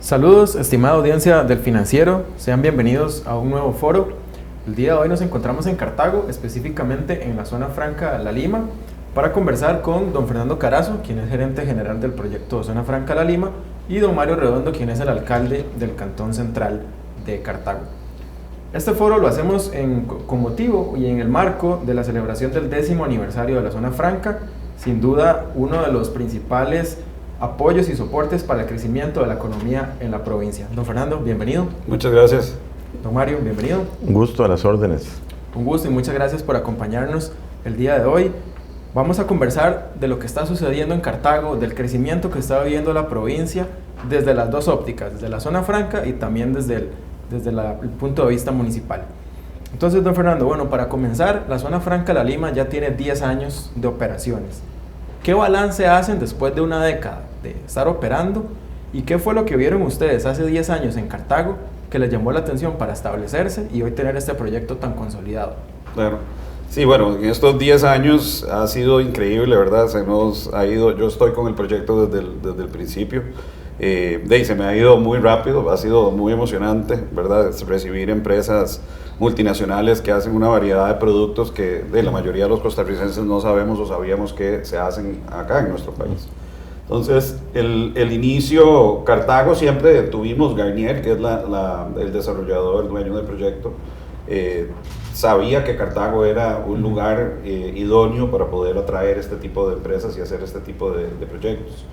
Saludos, estimada audiencia del Financiero, sean bienvenidos a un nuevo foro. El día de hoy nos encontramos en Cartago, específicamente en la zona franca La Lima, para conversar con don Fernando Carazo, quien es gerente general del proyecto Zona Franca La Lima, y don Mario Redondo, quien es el alcalde del Cantón Central de Cartago. Este foro lo hacemos con motivo y en el marco de la celebración del 10º aniversario de la Zona Franca, sin duda uno de los principales apoyos y soportes para el crecimiento de la economía en la provincia. Don Fernando, bienvenido. Muchas gracias. Don Mario, bienvenido. Un gusto, a las órdenes. Un gusto y muchas gracias por acompañarnos el día de hoy. Vamos a conversar de lo que está sucediendo en Cartago, del crecimiento que está viviendo la provincia desde las dos ópticas, desde la Zona Franca y también desde el punto de vista municipal. Entonces, don Fernando, bueno, para comenzar, la Zona Franca La Lima ya tiene 10 años de operaciones. ¿Qué balance hacen después de una década de estar operando? ¿Y qué fue lo que vieron ustedes hace 10 años en Cartago que les llamó la atención para establecerse y hoy tener este proyecto tan consolidado? Claro. Sí, bueno, en estos 10 años ha sido increíble, ¿verdad? Se nos ha ido, yo estoy con el proyecto desde el principio. Se me ha ido muy rápido, ha sido muy emocionante, ¿verdad? Recibir empresas multinacionales que hacen una variedad de productos que la mayoría de los costarricenses no sabemos o sabíamos que se hacen acá en nuestro país. Entonces, el inicio, Cartago siempre tuvimos Garnier, que es el desarrollador, el dueño del proyecto, sabía que Cartago era un lugar idóneo para poder atraer este tipo de empresas y hacer este tipo de proyectos.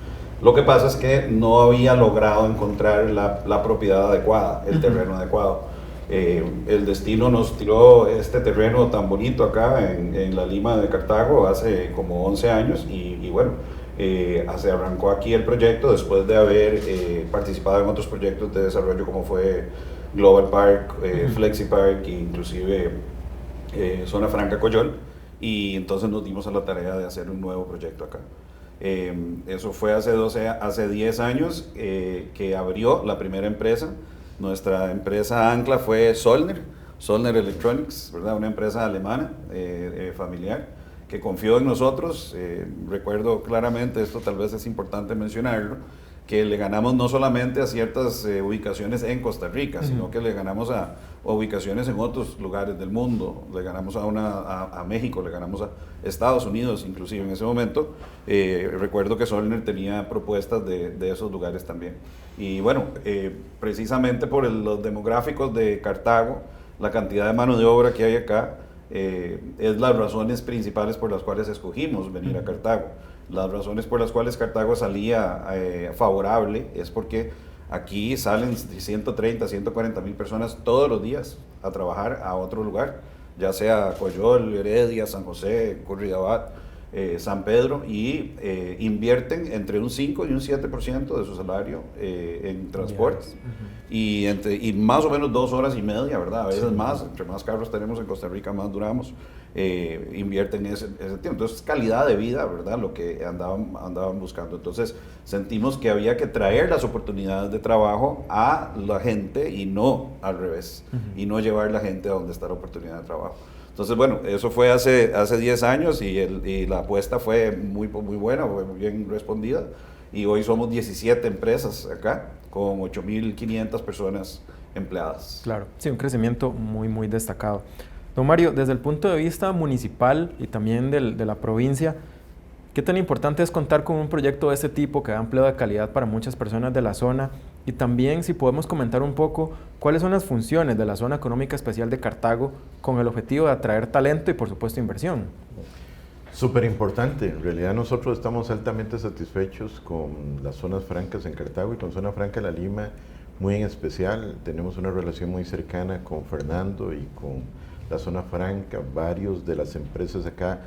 Lo que pasa es que no había logrado encontrar la propiedad adecuada, el terreno adecuado. El destino nos tiró este terreno tan bonito acá en la Lima de Cartago hace como 11 años y bueno, se arrancó aquí el proyecto después de haber participado en otros proyectos de desarrollo como fue Global Park, Flexi Park e inclusive Zona Franca Coyol, y entonces nos dimos a la tarea de hacer un nuevo proyecto acá. Eso fue hace 10 años que abrió la primera empresa. Nuestra empresa ancla fue Zollner Electronics, ¿verdad? Una empresa alemana familiar que confió en nosotros. Recuerdo claramente, esto tal vez es importante mencionarlo, que le ganamos no solamente a ciertas ubicaciones en Costa Rica, sino que le ganamos a ubicaciones en otros lugares del mundo. Le ganamos a México, le ganamos a Estados Unidos, inclusive en ese momento. Recuerdo que Zollner tenía propuestas de esos lugares también. Y bueno, precisamente por los demográficos de Cartago, la cantidad de mano de obra que hay acá, es las razones principales por las cuales escogimos venir a Cartago. Las razones por las cuales Cartago salía favorable es porque aquí salen 130, 140 mil personas todos los días a trabajar a otro lugar, ya sea Coyol, Heredia, San José, Curridabat, San Pedro, y invierten entre un 5 y un 7% de su salario en transporte. Y más o menos 2 horas y media, ¿verdad? A veces más, entre más carros tenemos en Costa Rica, más duramos. Invierten ese tiempo. Entonces, calidad de vida, ¿verdad? Lo que andaban buscando. Entonces, sentimos que había que traer las oportunidades de trabajo a la gente y no al revés. Y no llevar la gente a donde está la oportunidad de trabajo. Entonces, bueno, eso fue hace 10 años y la apuesta fue muy buena, fue muy bien respondida. Y hoy somos 17 empresas acá, con 8.500 personas empleadas. Claro, sí, un crecimiento muy destacado. Don Mario, desde el punto de vista municipal y también de la provincia, ¿qué tan importante es contar con un proyecto de este tipo que da empleo de calidad para muchas personas de la zona? Y también, si podemos comentar un poco, ¿cuáles son las funciones de la Zona Económica Especial de Cartago con el objetivo de atraer talento y, por supuesto, inversión? Súper importante. En realidad nosotros estamos altamente satisfechos con las zonas francas en Cartago y con Zona Franca La Lima muy en especial. Tenemos una relación muy cercana con Fernando y con la Zona Franca. Varios de las empresas acá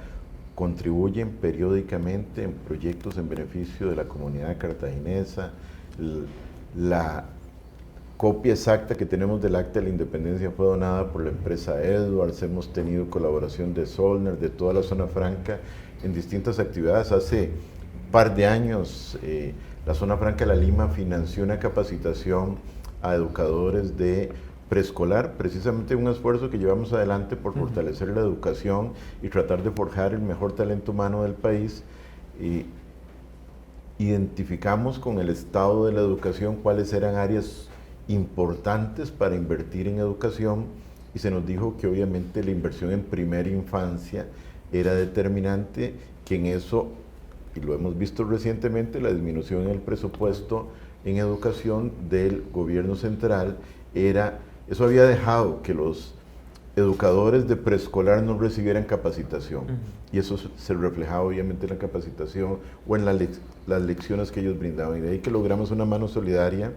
contribuyen periódicamente en proyectos en beneficio de la comunidad cartaginesa. La copia exacta que tenemos del Acta de la Independencia fue donada por la empresa Edwards. Hemos tenido colaboración de Zollner, de toda la Zona Franca, en distintas actividades. Hace un par de años, la Zona Franca de La Lima financió una capacitación a educadores de preescolar, precisamente un esfuerzo que llevamos adelante por fortalecer la educación y tratar de forjar el mejor talento humano del país. identificamos con el estado de la educación cuáles eran áreas importantes para invertir en educación y se nos dijo que obviamente la inversión en primera infancia era determinante, que en eso, y lo hemos visto recientemente, la disminución en el presupuesto en educación del gobierno central eso había dejado que los educadores de preescolar no recibieran capacitación. Y eso se reflejaba obviamente en la capacitación o en las lecciones que ellos brindaban. Y de ahí que logramos una mano solidaria.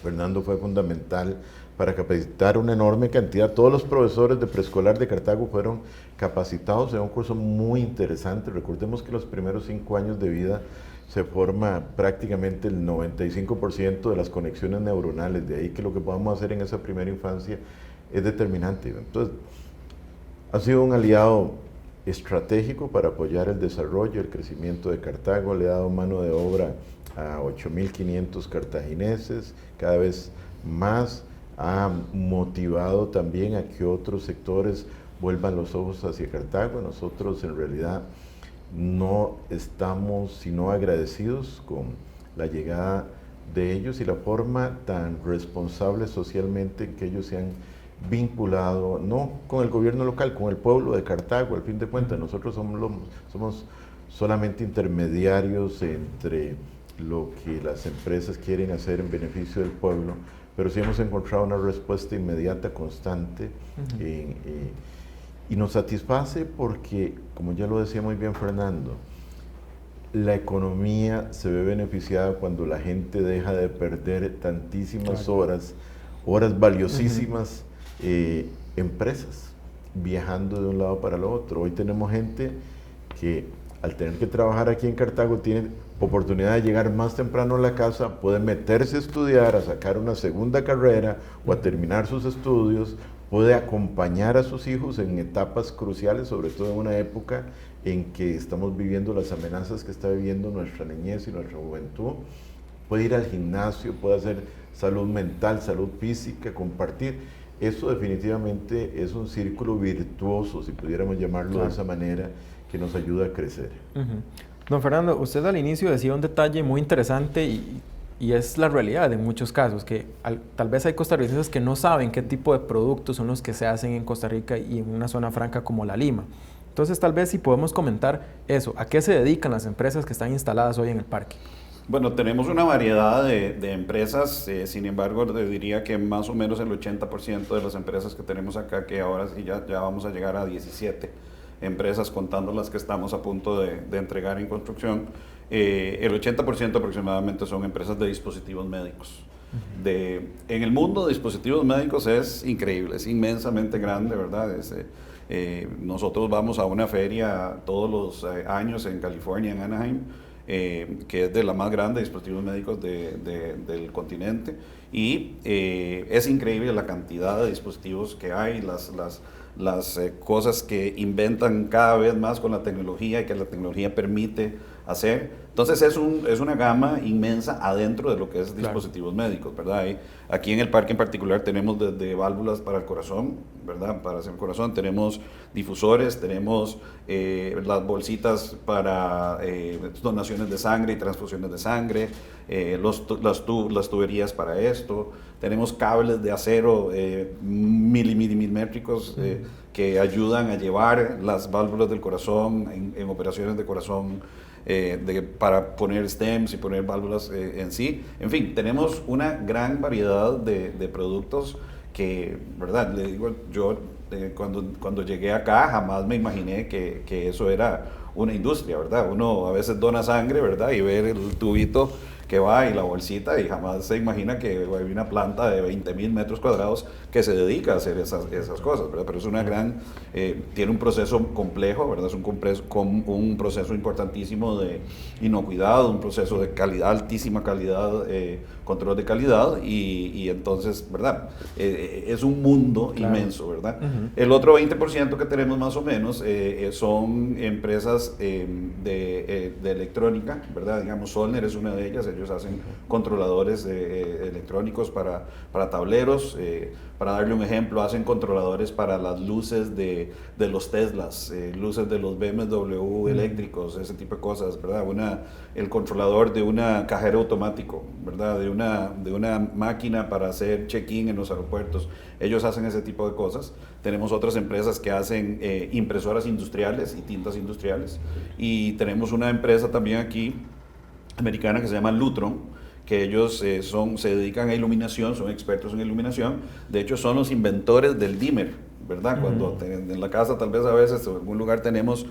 Fernando fue fundamental para capacitar una enorme cantidad. Todos los profesores de preescolar de Cartago fueron capacitados en un curso muy interesante. Recordemos que los primeros 5 años de vida se forma prácticamente el 95% de las conexiones neuronales. De ahí que lo que podamos hacer en esa primera infancia es determinante. Entonces, ha sido un aliado estratégico para apoyar el desarrollo, el crecimiento de Cartago. Le ha dado mano de obra a 8.500 cartagineses, cada vez más. Ha motivado también a que otros sectores vuelvan los ojos hacia Cartago. Nosotros en realidad no estamos sino agradecidos con la llegada de ellos y la forma tan responsable socialmente en que ellos se han vinculado, no con el gobierno local, con el pueblo de Cartago. Al fin de cuentas, nosotros somos solamente intermediarios entre lo que las empresas quieren hacer en beneficio del pueblo, pero sí hemos encontrado una respuesta inmediata, constante, y nos satisface porque, como ya lo decía muy bien Fernando, la economía se ve beneficiada cuando la gente deja de perder tantísimas horas valiosísimas, empresas, viajando de un lado para el otro. Hoy tenemos gente que al tener que trabajar aquí en Cartago tiene oportunidad de llegar más temprano a la casa, puede meterse a estudiar, a sacar una segunda carrera o a terminar sus estudios, puede acompañar a sus hijos en etapas cruciales, sobre todo en una época en que estamos viviendo las amenazas que está viviendo nuestra niñez y nuestra juventud. Puede ir al gimnasio, puede hacer salud mental, salud física, compartir. Eso definitivamente es un círculo virtuoso, si pudiéramos llamarlo de esa manera, que nos ayuda a crecer. Don Fernando, usted al inicio decía un detalle muy interesante y es la realidad en muchos casos, que tal vez hay costarricenses que no saben qué tipo de productos son los que se hacen en Costa Rica y en una zona franca como La Lima. Entonces tal vez si podemos comentar eso, ¿a qué se dedican las empresas que están instaladas hoy en el parque? Bueno, tenemos una variedad de empresas, sin embargo, le diría que más o menos el 80% de las empresas que tenemos acá, que ahora sí ya vamos a llegar a 17 empresas, contando las que estamos a punto de entregar en construcción, el 80% aproximadamente son empresas de dispositivos médicos. En el mundo de dispositivos médicos es increíble, es inmensamente grande, ¿verdad? Nosotros vamos a una feria todos los años en California, en Anaheim, que es de la más grande de dispositivos médicos del continente, y es increíble la cantidad de dispositivos que hay, las cosas que inventan cada vez más con la tecnología y que la tecnología permite hacer. Entonces es una gama inmensa adentro de lo que es dispositivos médicos, ¿verdad? Aquí en el parque en particular tenemos desde válvulas para el corazón, ¿verdad? Para hacer el corazón, tenemos difusores, tenemos las bolsitas para donaciones de sangre y transfusiones de sangre, las tuberías para esto, tenemos cables de acero milimétricos que ayudan a llevar las válvulas del corazón en operaciones de corazón, para poner stems y poner válvulas en sí. En fin, tenemos una gran variedad de productos que, ¿verdad? Le digo, yo cuando llegué acá jamás me imaginé que eso era una industria, ¿verdad? Uno a veces dona sangre, ¿verdad? Y ver el tubito que va y la bolsita, y jamás se imagina que hay una planta de 20.000 metros cuadrados que se dedica a hacer esas cosas, ¿verdad? Pero es una tiene un proceso complejo, ¿verdad? Es un proceso importantísimo de inocuidad, un proceso de calidad, altísima calidad, control de calidad, y entonces, ¿verdad? Es un mundo inmenso, ¿verdad? El otro 20% que tenemos más o menos son empresas de electrónica, ¿verdad? Digamos, Solner es una de ellas. Ellos hacen controladores electrónicos para tableros. Para darle un ejemplo, hacen controladores para las luces de los Teslas, luces de los BMW eléctricos, ese tipo de cosas, ¿verdad? El controlador de una cajero automático, ¿verdad? De una máquina para hacer check-in en los aeropuertos. Ellos hacen ese tipo de cosas. Tenemos otras empresas que hacen impresoras industriales y tintas industriales. Y tenemos una empresa también aquí, americana, que se llama Lutron, que ellos se dedican a iluminación, son expertos en iluminación. De hecho, son los inventores del dimmer, ¿verdad? Cuando en la casa tal vez a veces en algún lugar tenemos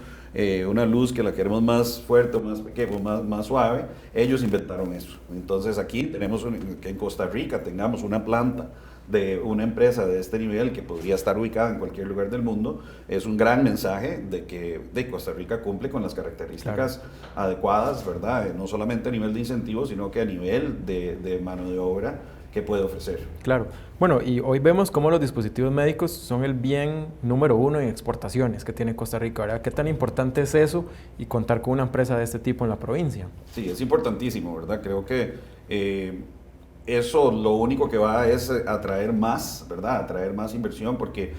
una luz que la queremos más fuerte, más pequeña, más suave, ellos inventaron eso. Entonces aquí tenemos que en Costa Rica tengamos una planta de una empresa de este nivel que podría estar ubicada en cualquier lugar del mundo, es un gran mensaje de que Costa Rica cumple con las características adecuadas, ¿verdad? No solamente a nivel de incentivos, sino que a nivel de mano de obra que puede ofrecer. Claro. Bueno, y hoy vemos cómo los dispositivos médicos son el bien número uno en exportaciones que tiene Costa Rica, ¿verdad? ¿Qué tan importante es eso y contar con una empresa de este tipo en la provincia? Sí, es importantísimo, ¿verdad? Creo que eso lo único que va es atraer más, ¿verdad? Atraer más inversión, porque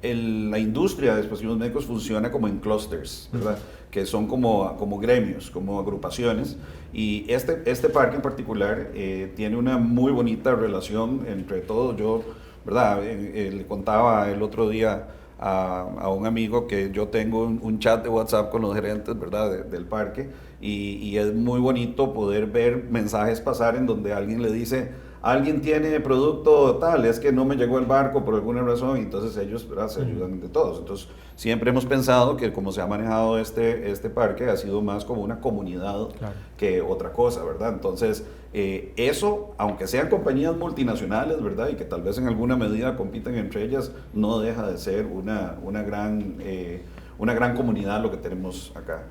la industria de dispositivos médicos funciona como en clusters, ¿verdad? Que son como gremios, como agrupaciones. Y este parque en particular tiene una muy bonita relación entre todos. Yo, ¿verdad? Le contaba el otro día a un amigo que yo tengo un chat de WhatsApp con los gerentes, ¿verdad? del parque, y es muy bonito poder ver mensajes pasar en donde alguien le dice: alguien tiene producto tal, es que no me llegó el barco por alguna razón, y entonces ellos, ¿verdad? Se ayudan de todos. Entonces siempre hemos pensado que como se ha manejado este parque ha sido más como una comunidad que otra cosa, ¿verdad? Entonces eso, aunque sean compañías multinacionales, ¿verdad? Y que tal vez en alguna medida compiten entre ellas, no deja de ser una gran comunidad lo que tenemos acá.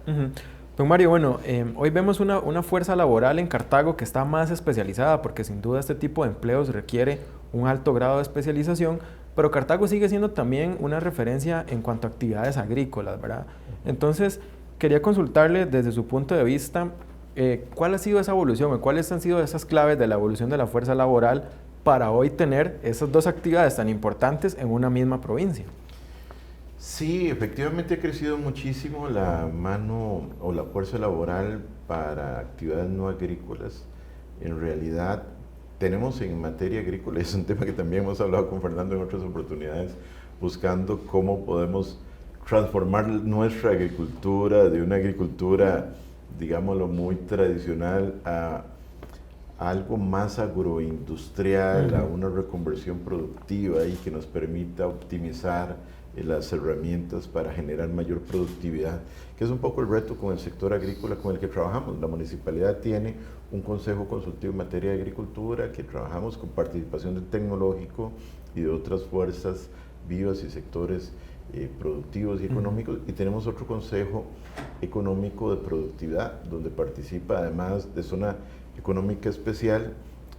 Don Mario, bueno, hoy vemos una fuerza laboral en Cartago que está más especializada, porque sin duda este tipo de empleos requiere un alto grado de especialización, pero Cartago sigue siendo también una referencia en cuanto a actividades agrícolas, ¿verdad? Entonces, quería consultarle desde su punto de vista, ¿cuál ha sido esa evolución o cuáles han sido esas claves de la evolución de la fuerza laboral para hoy tener esas dos actividades tan importantes en una misma provincia? Sí, efectivamente ha crecido muchísimo la mano o la fuerza laboral para actividades no agrícolas. En realidad tenemos en materia agrícola, es un tema que también hemos hablado con Fernando en otras oportunidades, buscando cómo podemos transformar nuestra agricultura de una agricultura, digámoslo, muy tradicional a algo más agroindustrial, a una reconversión productiva y que nos permita optimizar las herramientas para generar mayor productividad, que es un poco el reto con el sector agrícola con el que trabajamos. La municipalidad tiene un consejo consultivo en materia de agricultura, que trabajamos con participación del tecnológico y de otras fuerzas vivas y sectores productivos y económicos, y tenemos otro consejo económico de productividad, donde participa, además de zona económica especial,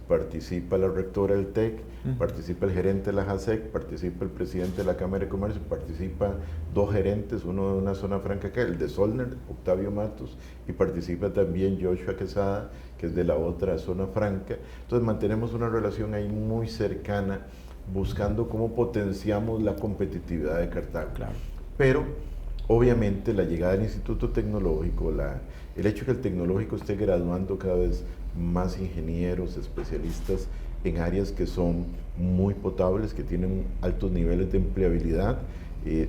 participa la rectora del TEC, participa el gerente de la JASEC, participa el presidente de la Cámara de Comercio, participan dos gerentes, uno de una zona franca acá, el de Solner, Octavio Matos, y participa también Joshua Quesada, que es de la otra zona franca. Entonces mantenemos una relación ahí muy cercana, buscando cómo potenciamos la competitividad de Cartago. Claro. Pero obviamente la llegada del Instituto Tecnológico, el hecho de que el tecnológico esté graduando cada vez más ingenieros, especialistas en áreas que son muy potables, que tienen altos niveles de empleabilidad,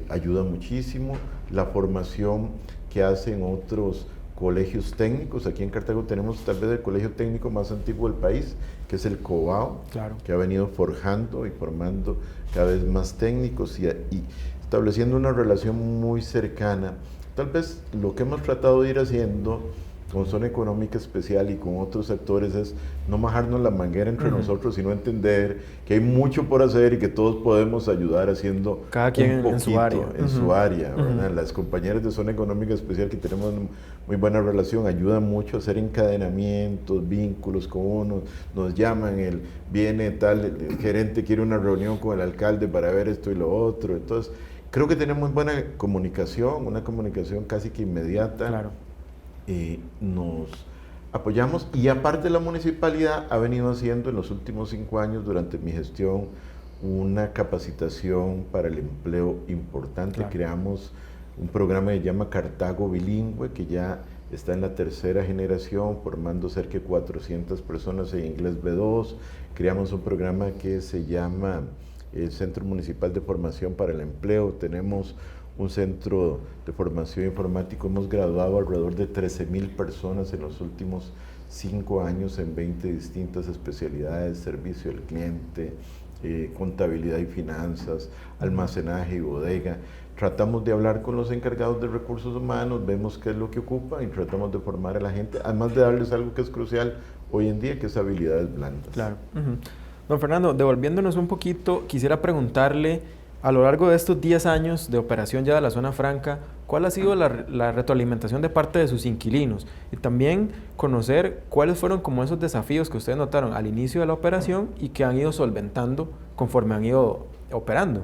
ayuda muchísimo. La formación que hacen otros colegios técnicos, aquí en Cartago tenemos tal vez el colegio técnico más antiguo del país, que es el COBAO, que ha venido forjando y formando cada vez más técnicos y estableciendo una relación muy cercana. Tal vez lo que hemos tratado de ir haciendo con zona económica especial y con otros actores es no majarnos la manguera entre nosotros, sino entender que hay mucho por hacer y que todos podemos ayudar haciendo cada quien un poquito en su área, ¿verdad? Las compañeras de zona económica especial, que tenemos muy buena relación, ayudan mucho a hacer encadenamientos, vínculos con uno, nos llaman, viene tal, el gerente quiere una reunión con el alcalde para ver esto y lo otro. Entonces creo que tenemos buena comunicación, una comunicación casi que inmediata. Claro. Nos Apoyamos, y aparte la municipalidad ha venido haciendo en los últimos 5 años, durante mi gestión, una capacitación para el empleo importante. Claro. Creamos un programa que se llama Cartago Bilingüe, que ya está en la tercera generación, formando cerca de 400 personas en inglés B2. Creamos un programa que se llama el Centro Municipal de Formación para el Empleo. Tenemos un centro de formación informática. Hemos graduado alrededor de 13,000 personas en los últimos 5 años en 20 distintas especialidades: servicio al cliente, contabilidad y finanzas, almacenaje y bodega. Tratamos de hablar con los encargados de recursos humanos, vemos qué es lo que ocupan y tratamos de formar a la gente, además de darles algo que es crucial hoy en día, que es habilidades blandas. Claro. Don Fernando, devolviéndonos un poquito, quisiera preguntarle, a lo largo de estos 10 años de operación ya de la Zona Franca, ¿cuál ha sido la retroalimentación de parte de sus inquilinos? Y también conocer cuáles fueron como esos desafíos que ustedes notaron al inicio de la operación y que han ido solventando conforme han ido operando.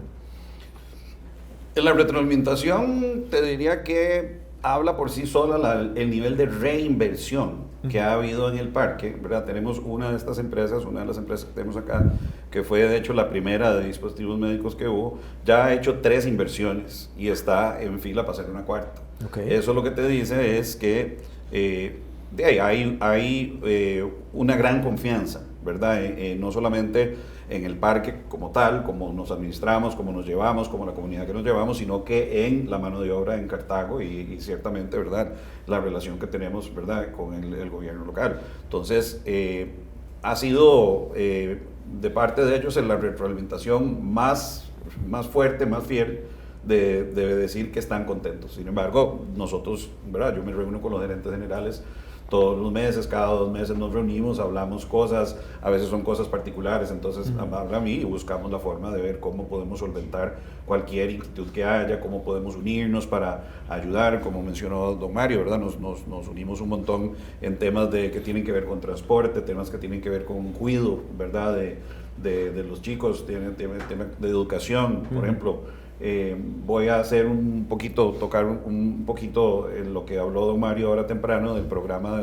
En la retroalimentación te diría que habla por sí sola el nivel de reinversión que ha habido en el parque, ¿verdad? Tenemos una de estas empresas, una de las empresas que tenemos acá, que fue de hecho la primera de dispositivos médicos que hubo, ya ha hecho 3 inversiones y está en fila para hacer una cuarta. Okay. Eso lo que te dice es que de ahí hay una gran confianza, ¿verdad? No solamente en el parque como tal, como nos administramos, como nos llevamos, como la comunidad que nos llevamos, sino que en la mano de obra en Cartago y ciertamente, ¿verdad?, la relación que tenemos, ¿verdad?, con el gobierno local. Entonces, ha sido de parte de ellos en la retroalimentación más fuerte, más fiel, de decir que están contentos. Sin embargo, nosotros, ¿verdad?, yo me reúno con los gerentes generales todos los meses, cada 2 meses nos reunimos, hablamos cosas, a veces son cosas particulares, entonces habla a mí y buscamos la forma de ver cómo podemos solventar cualquier inquietud que haya, cómo podemos unirnos para ayudar, como mencionó don Mario, ¿verdad? Nos unimos un montón en temas que tienen que ver con transporte, temas que tienen que ver con cuidado, ¿verdad?, de los chicos, temas de educación, por ejemplo. Voy a hacer tocar un poquito en lo que habló don Mario ahora temprano del programa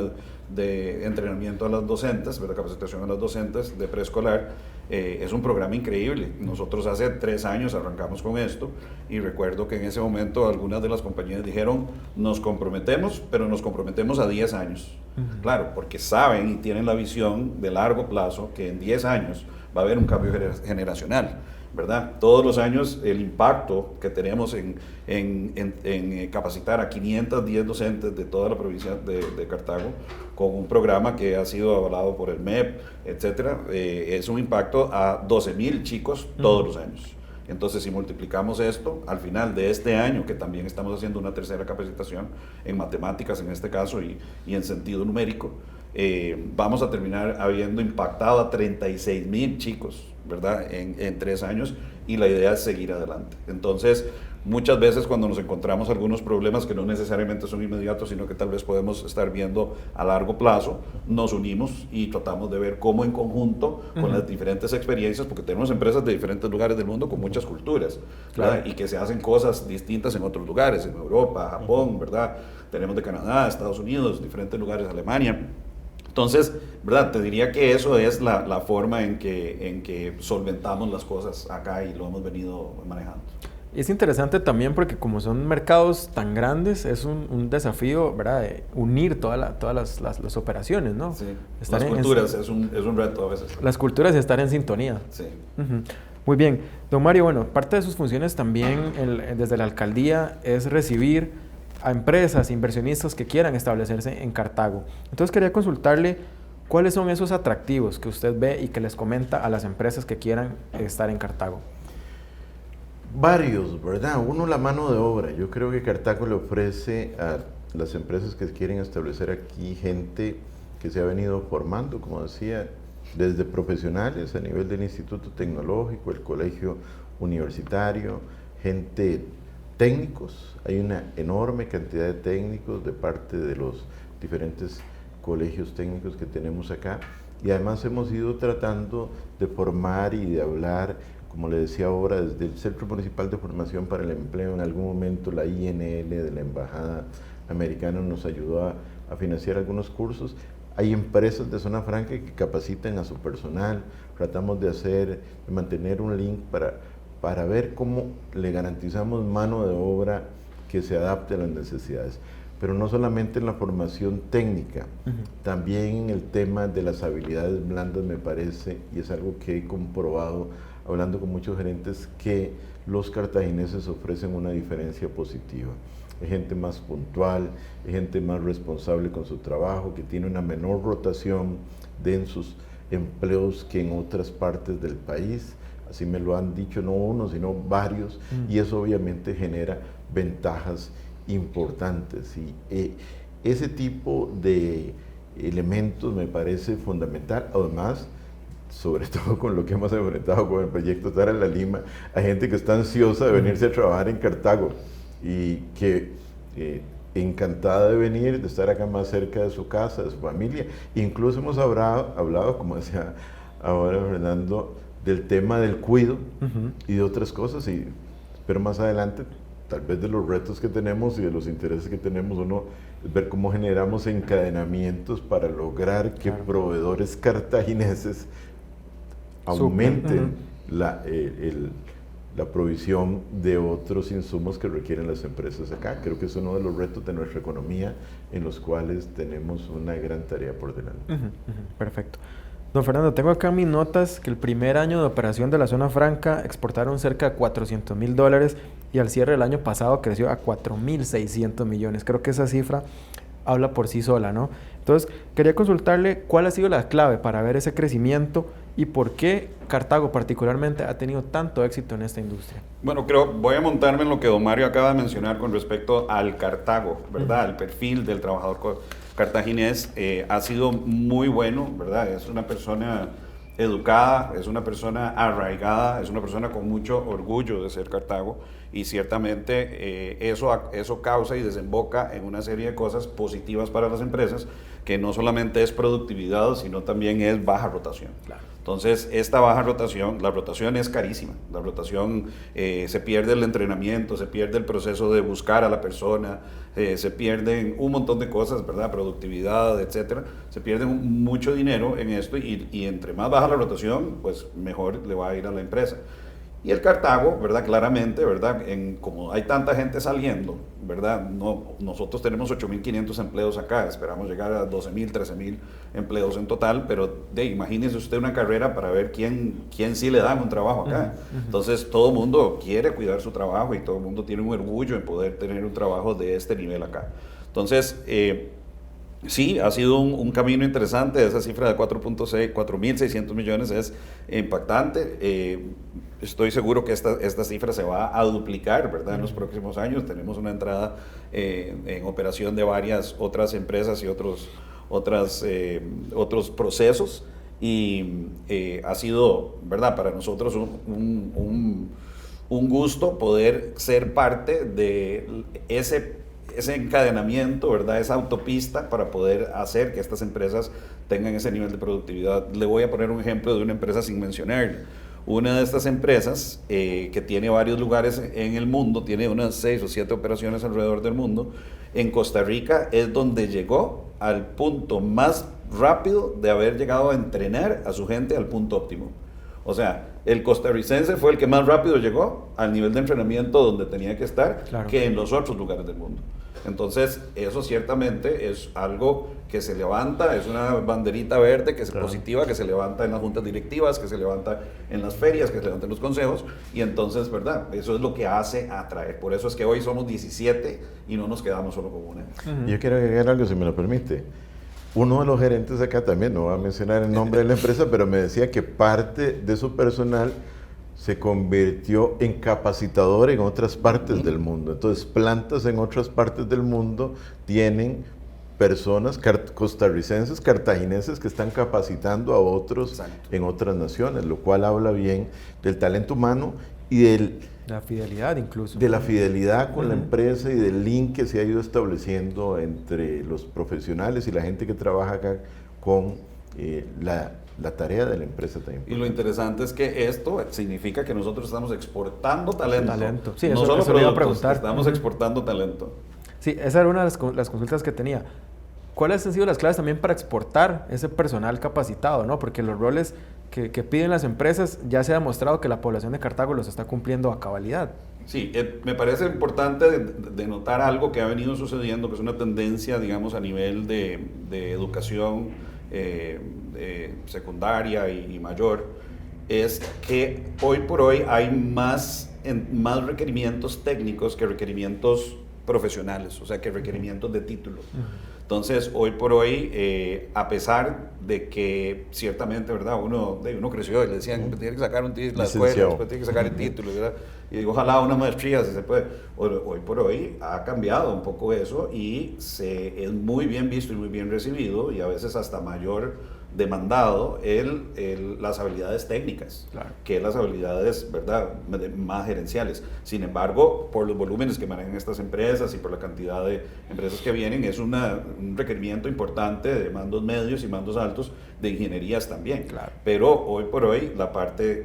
de entrenamiento a las docentes, ¿verdad?, capacitación a las docentes de preescolar. Es un programa increíble. Nosotros hace 3 años arrancamos con esto y recuerdo que en ese momento algunas de las compañías dijeron: nos comprometemos, pero nos comprometemos a 10 años. Claro, porque saben y tienen la visión de largo plazo que en 10 años va a haber un cambio generacional, ¿verdad? Todos los años el impacto que tenemos en capacitar a 510 docentes de toda la provincia de Cartago con un programa que ha sido avalado por el MEP, etcétera, es un impacto a 12,000 chicos todos los años. Entonces, si multiplicamos esto, al final de este año, que también estamos haciendo una tercera capacitación en matemáticas en este caso y en sentido numérico, vamos a terminar habiendo impactado a 36,000 chicos, ¿verdad?, en 3 años, y la idea es seguir adelante. Entonces, muchas veces cuando nos encontramos algunos problemas que no necesariamente son inmediatos, sino que tal vez podemos estar viendo a largo plazo, nos unimos y tratamos de ver cómo en conjunto, con las diferentes experiencias, porque tenemos empresas de diferentes lugares del mundo con muchas culturas, ¿verdad?, y que se hacen cosas distintas en otros lugares, en Europa, Japón, ¿verdad? Tenemos de Canadá, Estados Unidos, diferentes lugares, Alemania. Entonces, ¿verdad?, te diría que eso es la forma en que solventamos las cosas acá y lo hemos venido manejando. Es interesante también porque como son mercados tan grandes, es un desafío, ¿verdad?, de unir todas las operaciones, ¿no? Sí, las culturas es un reto a veces. Las culturas y estar en sintonía. Sí. Muy bien. Don Mario, bueno, parte de sus funciones también desde la alcaldía es recibir a empresas, inversionistas que quieran establecerse en Cartago. Entonces quería consultarle cuáles son esos atractivos que usted ve y que les comenta a las empresas que quieran estar en Cartago. Varios, ¿verdad? Uno, la mano de obra. Yo creo que Cartago le ofrece a las empresas que quieren establecer aquí gente que se ha venido formando, como decía, desde profesionales a nivel del Instituto Tecnológico, el Colegio Universitario, gente técnicos. Hay una enorme cantidad de técnicos de parte de los diferentes colegios técnicos que tenemos acá, y además hemos ido tratando de formar y de hablar, como le decía ahora, desde el Centro Municipal de Formación para el Empleo. En algún momento la INL de la Embajada Americana nos ayudó a financiar algunos cursos. Hay empresas de zona franca que capacitan a su personal. Tratamos de mantener un link para ver cómo le garantizamos mano de obra que se adapte a las necesidades. Pero no solamente en la formación técnica, también en el tema de las habilidades blandas, me parece, y es algo que he comprobado hablando con muchos gerentes, que los cartagineses ofrecen una diferencia positiva. Hay gente más puntual, hay gente más responsable con su trabajo, que tiene una menor rotación en sus empleos que en otras partes del país. Así me lo han dicho no uno, sino varios, y eso obviamente genera ventajas importantes. Y ese tipo de elementos me parece fundamental. Además, sobre todo con lo que hemos enfrentado con el proyecto Tara La Lima, hay gente que está ansiosa de venirse a trabajar en Cartago y que encantada de venir, de estar acá más cerca de su casa, de su familia. Incluso hemos hablado, como decía ahora Fernando, del tema del cuido y de otras cosas, y espero más adelante, tal vez de los retos que tenemos y de los intereses que tenemos, uno es ver cómo generamos encadenamientos para lograr que proveedores cartagineses aumenten la provisión de otros insumos que requieren las empresas acá. Creo que es uno de los retos de nuestra economía en los cuales tenemos una gran tarea por delante. Perfecto. Don Fernando, tengo acá mis notas que el primer año de operación de la zona franca exportaron cerca de $400,000 y al cierre del año pasado creció a 4.600 millones. Creo que esa cifra habla por sí sola, ¿no? Entonces, quería consultarle cuál ha sido la clave para ver ese crecimiento y por qué Cartago particularmente ha tenido tanto éxito en esta industria. Bueno, voy a montarme en lo que don Mario acaba de mencionar con respecto al Cartago, ¿verdad? El perfil del trabajador cartaginés ha sido muy bueno, ¿verdad? Es una persona educada, es una persona arraigada, es una persona con mucho orgullo de ser Cartago, y ciertamente eso causa y desemboca en una serie de cosas positivas para las empresas, que no solamente es productividad, sino también es baja rotación. Claro. Entonces, esta baja rotación, la rotación es carísima. La rotación, se pierde el entrenamiento, se pierde el proceso de buscar a la persona, se pierden un montón de cosas, ¿verdad? Productividad, etcétera. Se pierde mucho dinero en esto, y entre más baja la rotación, pues mejor le va a ir a la empresa. Y el Cartago, ¿verdad? Claramente, ¿verdad? Como hay tanta gente saliendo, ¿verdad? Nosotros tenemos 8.500 empleos acá, esperamos llegar a 12.000, 13.000 empleos en total, pero imagínese usted una carrera para ver quién sí le dan un trabajo acá. Entonces, todo el mundo quiere cuidar su trabajo y todo el mundo tiene un orgullo en poder tener un trabajo de este nivel acá. Entonces, sí, ha sido un camino interesante. Esa cifra de 4.600 millones es impactante. Estoy seguro que esta cifra se va a duplicar, ¿verdad? En los próximos años. Tenemos una entrada en operación de varias otras empresas y otros procesos, y ha sido, ¿verdad?, para nosotros un gusto poder ser parte de ese encadenamiento, ¿verdad? Esa autopista para poder hacer que estas empresas tengan ese nivel de productividad. Le voy a poner un ejemplo de una empresa sin mencionar. Una de estas empresas, que tiene varios lugares en el mundo, tiene unas 6 o 7 operaciones alrededor del mundo. En Costa Rica es donde llegó al punto más rápido de haber llegado a entrenar a su gente al punto óptimo. O sea, el costarricense fue el que más rápido llegó al nivel de entrenamiento donde tenía que estar, claro, que en los otros lugares del mundo. Entonces, eso ciertamente es algo que se levanta, es una banderita verde que es positiva, que se levanta en las juntas directivas, que se levanta en las ferias, que se levanta en los consejos, y entonces, ¿verdad? Eso es lo que hace atraer. Por eso es que hoy somos 17 y no nos quedamos solo con una. Yo quiero agregar algo, si me lo permite. Uno de los gerentes acá también, no voy a mencionar el nombre de la empresa, pero me decía que parte de su personal se convirtió en capacitador en otras partes del mundo. Entonces, plantas en otras partes del mundo tienen personas costarricenses, cartagineses, que están capacitando a otros en otras naciones, lo cual habla bien del talento humano y de la fidelidad incluso. De la fidelidad con la empresa y del link que se ha ido estableciendo entre los profesionales y la gente que trabaja acá con la tarea de la empresa también. Y lo interesante es que esto significa que nosotros estamos exportando talento. Sí, no eso, solo eso productos, iba a preguntar. estamos exportando talento. Sí, esa era una de las consultas que tenía. ¿cuáles han sido las claves también para exportar ese personal capacitado, ¿no? Porque los roles que piden las empresas ya se ha demostrado que la población de Cartago los está cumpliendo a cabalidad. Sí, me parece importante de notar algo que ha venido sucediendo, que es una tendencia, digamos, a nivel de educación secundaria y mayor, es que hoy por hoy hay más requerimientos técnicos que requerimientos profesionales, o sea, que requerimientos de título. Entonces, hoy por hoy, a pesar de que ciertamente, ¿verdad? Uno creció y le decían, tiene que sacar la escuela, después tiene que sacar el título, ¿verdad? Y digo, ojalá una maestría, si se puede. Hoy por hoy ha cambiado un poco eso y es muy bien visto y muy bien recibido, y a veces hasta mayor demandado las habilidades técnicas, claro, que las habilidades, ¿verdad?, más gerenciales. Sin embargo, por los volúmenes que manejan estas empresas y por la cantidad de empresas que vienen, es un requerimiento importante de mandos medios y mandos altos de ingenierías también. Claro. Pero hoy por hoy la parte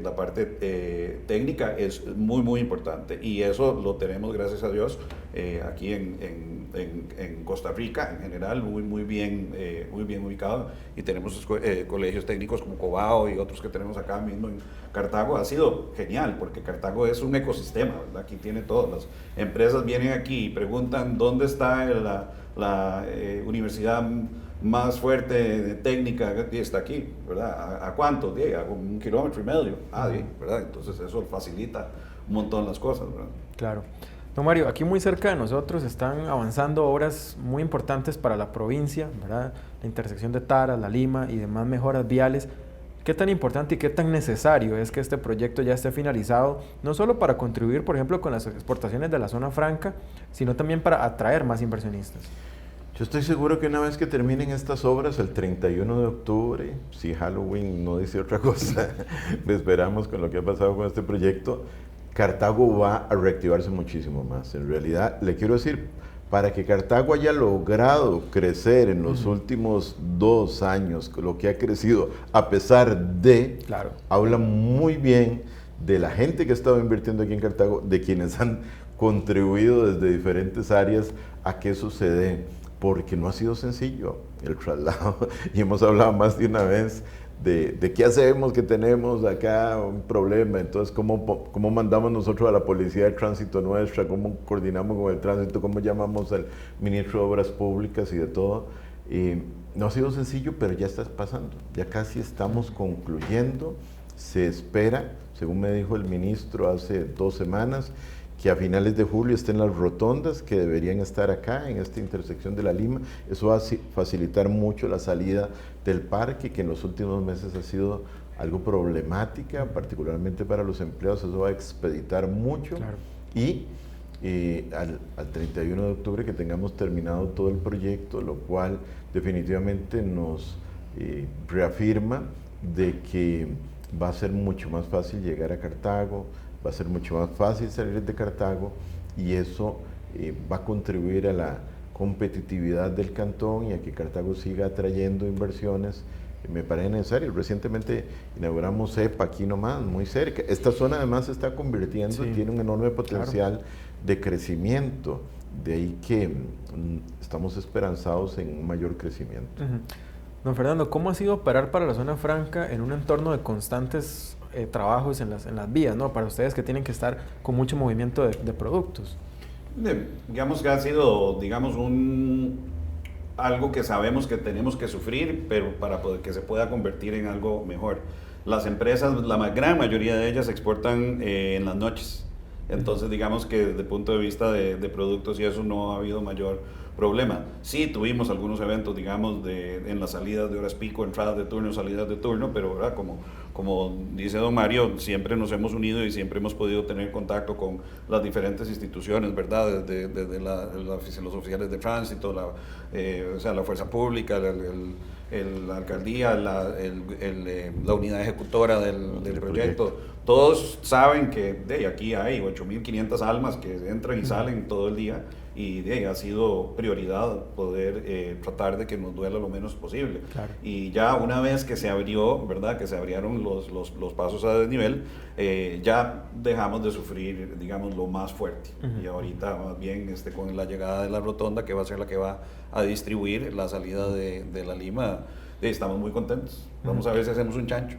técnica es muy, muy importante, y eso lo tenemos, gracias a Dios, aquí en Costa Rica en general, muy bien ubicado, y tenemos colegios técnicos como Cobao y otros que tenemos acá mismo en Cartago. Ha sido genial porque Cartago es un ecosistema, ¿verdad? Aquí tiene todo. Las empresas vienen aquí y preguntan dónde está la universidad más fuerte de técnica, y está aquí, ¿verdad? ¿A cuánto? A 1,5 kilómetros. ¿Verdad? Entonces eso facilita un montón las cosas, ¿verdad? Claro. Don Mario, aquí muy cerca de nosotros están avanzando obras muy importantes para la provincia, ¿verdad? La intersección de Tara, La Lima y demás mejoras viales. ¿Qué tan importante y qué tan necesario es que este proyecto ya esté finalizado, no solo para contribuir, por ejemplo, con las exportaciones de la zona franca, sino también para atraer más inversionistas? Yo estoy seguro que una vez que terminen estas obras, el 31 de octubre, si Halloween no dice otra cosa, esperamos con lo que ha pasado con este proyecto, Cartago va a reactivarse muchísimo más. En realidad, le quiero decir, para que Cartago haya logrado crecer en los últimos 2 años, lo que ha crecido, a pesar de, claro, habla muy bien de la gente que ha estado invirtiendo aquí en Cartago, de quienes han contribuido desde diferentes áreas a que eso se dé, porque no ha sido sencillo el traslado, y hemos hablado más de una vez de qué hacemos, que tenemos acá un problema, entonces cómo mandamos nosotros a la policía de tránsito nuestra, cómo coordinamos con el tránsito, cómo llamamos al ministro de Obras Públicas y de todo. No ha sido sencillo, pero ya está pasando, ya casi estamos concluyendo. Se espera, según me dijo el ministro hace 2 semanas, que a finales de julio estén las rotondas que deberían estar acá en esta intersección de La Lima. Eso va a facilitar mucho la salida del parque, que en los últimos meses ha sido algo problemática, particularmente para los empleados. Eso va a expeditar mucho. Claro. Y al 31 de octubre que tengamos terminado todo el proyecto, lo cual definitivamente nos reafirma de que va a ser mucho más fácil llegar a Cartago, va a ser mucho más fácil salir de Cartago, y eso va a contribuir a la competitividad del cantón y a que Cartago siga atrayendo inversiones. Me parece necesario. Recientemente inauguramos CEPA aquí nomás, muy cerca. Esta zona además se está convirtiendo, sí, tiene un enorme potencial, claro, de crecimiento. De ahí que estamos esperanzados en un mayor crecimiento. Don Fernando, ¿cómo ha sido operar para la zona franca en un entorno de constantes trabajos en las vías, ¿no? Para ustedes que tienen que estar con mucho movimiento de productos. Digamos que ha sido, digamos, algo que sabemos que tenemos que sufrir, pero para que se pueda convertir en algo mejor. Las empresas, la gran mayoría de ellas exportan en las noches. Entonces, digamos que desde el punto de vista de productos y eso no ha habido mayor problema. Sí, tuvimos algunos eventos, digamos, en las salidas de horas pico, entradas de turno, salidas de turno, pero ¿verdad? Como dice don Mario, siempre nos hemos unido y siempre hemos podido tener contacto con las diferentes instituciones, ¿verdad? Desde los oficiales de tránsito, o sea, la fuerza pública, la alcaldía, la unidad ejecutora del proyecto. Todos saben que aquí hay 8.500 almas que entran y salen todo el día, y ha sido prioridad poder tratar de que nos duela lo menos posible. Claro. Y ya una vez que se abrió, ¿verdad? Que se abrieron los pasos a desnivel, ya dejamos de sufrir, digamos, lo más fuerte. Y ahorita más bien con la llegada de la rotonda, que va a ser la que va a distribuir la salida de la Lima, estamos muy contentos. Vamos a ver si hacemos un chancho.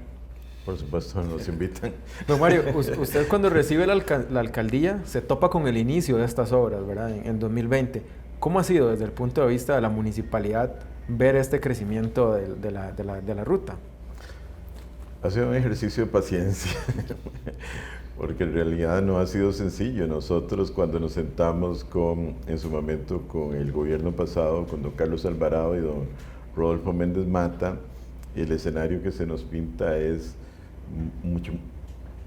Por supuesto, nos invitan. Don Mario, usted cuando recibe la alcaldía se topa con el inicio de estas obras, ¿verdad? En 2020. ¿Cómo ha sido desde el punto de vista de la municipalidad ver este crecimiento de la ruta? Ha sido un ejercicio de paciencia, porque en realidad no ha sido sencillo. Nosotros cuando nos sentamos en su momento con el gobierno pasado, con don Carlos Alvarado y don Rodolfo Méndez Mata, el escenario que se nos pinta es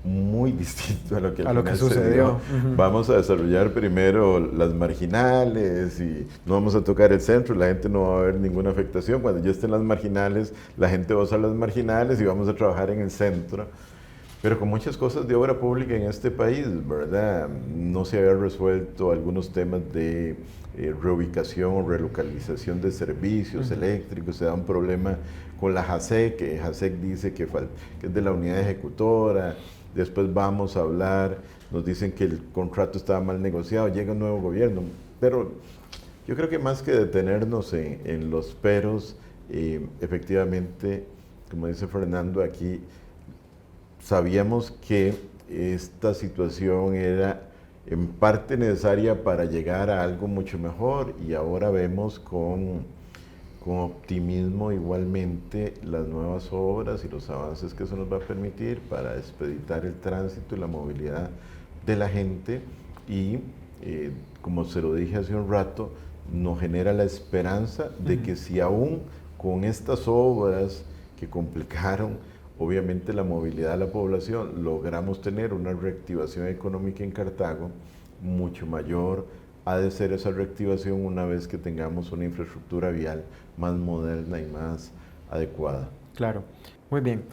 muy distinto a lo que sucedió. Vamos a desarrollar primero las marginales y no vamos a tocar el centro, la gente no va a ver ninguna afectación. Cuando ya estén las marginales, la gente va a usar las marginales y vamos a trabajar en el centro. Pero con muchas cosas de obra pública en este país, ¿verdad? No se había resuelto algunos temas de reubicación o relocalización de servicios eléctricos. Se da un problema con la JASEC, que JASEC dice que es de la unidad ejecutora. Después vamos a hablar, nos dicen que el contrato estaba mal negociado, llega un nuevo gobierno. Pero yo creo que más que detenernos en los peros, efectivamente, como dice Fernando aquí, sabíamos que esta situación era en parte necesaria para llegar a algo mucho mejor, y ahora vemos con optimismo igualmente las nuevas obras y los avances que eso nos va a permitir para expeditar el tránsito y la movilidad de la gente, y como se lo dije hace un rato, nos genera la esperanza de que si aún con estas obras que complicaron obviamente la movilidad de la población, logramos tener una reactivación económica en Cartago mucho mayor. Ha de ser esa reactivación una vez que tengamos una infraestructura vial más moderna y más adecuada. Claro, muy bien.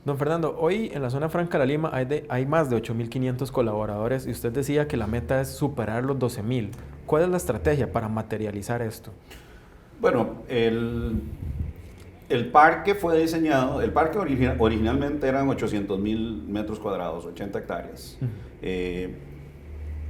Don Fernando, hoy en la zona franca de la Lima hay más de 8.500 colaboradores y usted decía que la meta es superar los 12.000. ¿Cuál es la estrategia para materializar esto? Bueno, el parque fue diseñado, el parque originalmente eran 800.000 metros cuadrados, 80 hectáreas.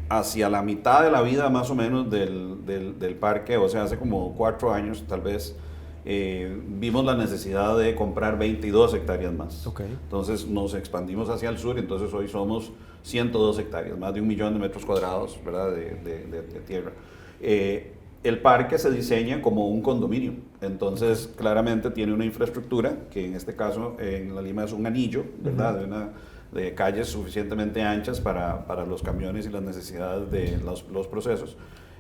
Hacia la mitad de la vida más o menos del parque, o sea, hace como 4 años tal vez, vimos la necesidad de comprar 22 hectáreas más. Okay. Entonces nos expandimos hacia el sur, entonces hoy somos 102 hectáreas, más de 1 millón de metros cuadrados, ¿verdad?, de tierra. El parque se diseña como un condominio, entonces claramente tiene una infraestructura, que en este caso en la Lima es un anillo, ¿verdad?, de calles suficientemente anchas para los camiones y las necesidades de los procesos.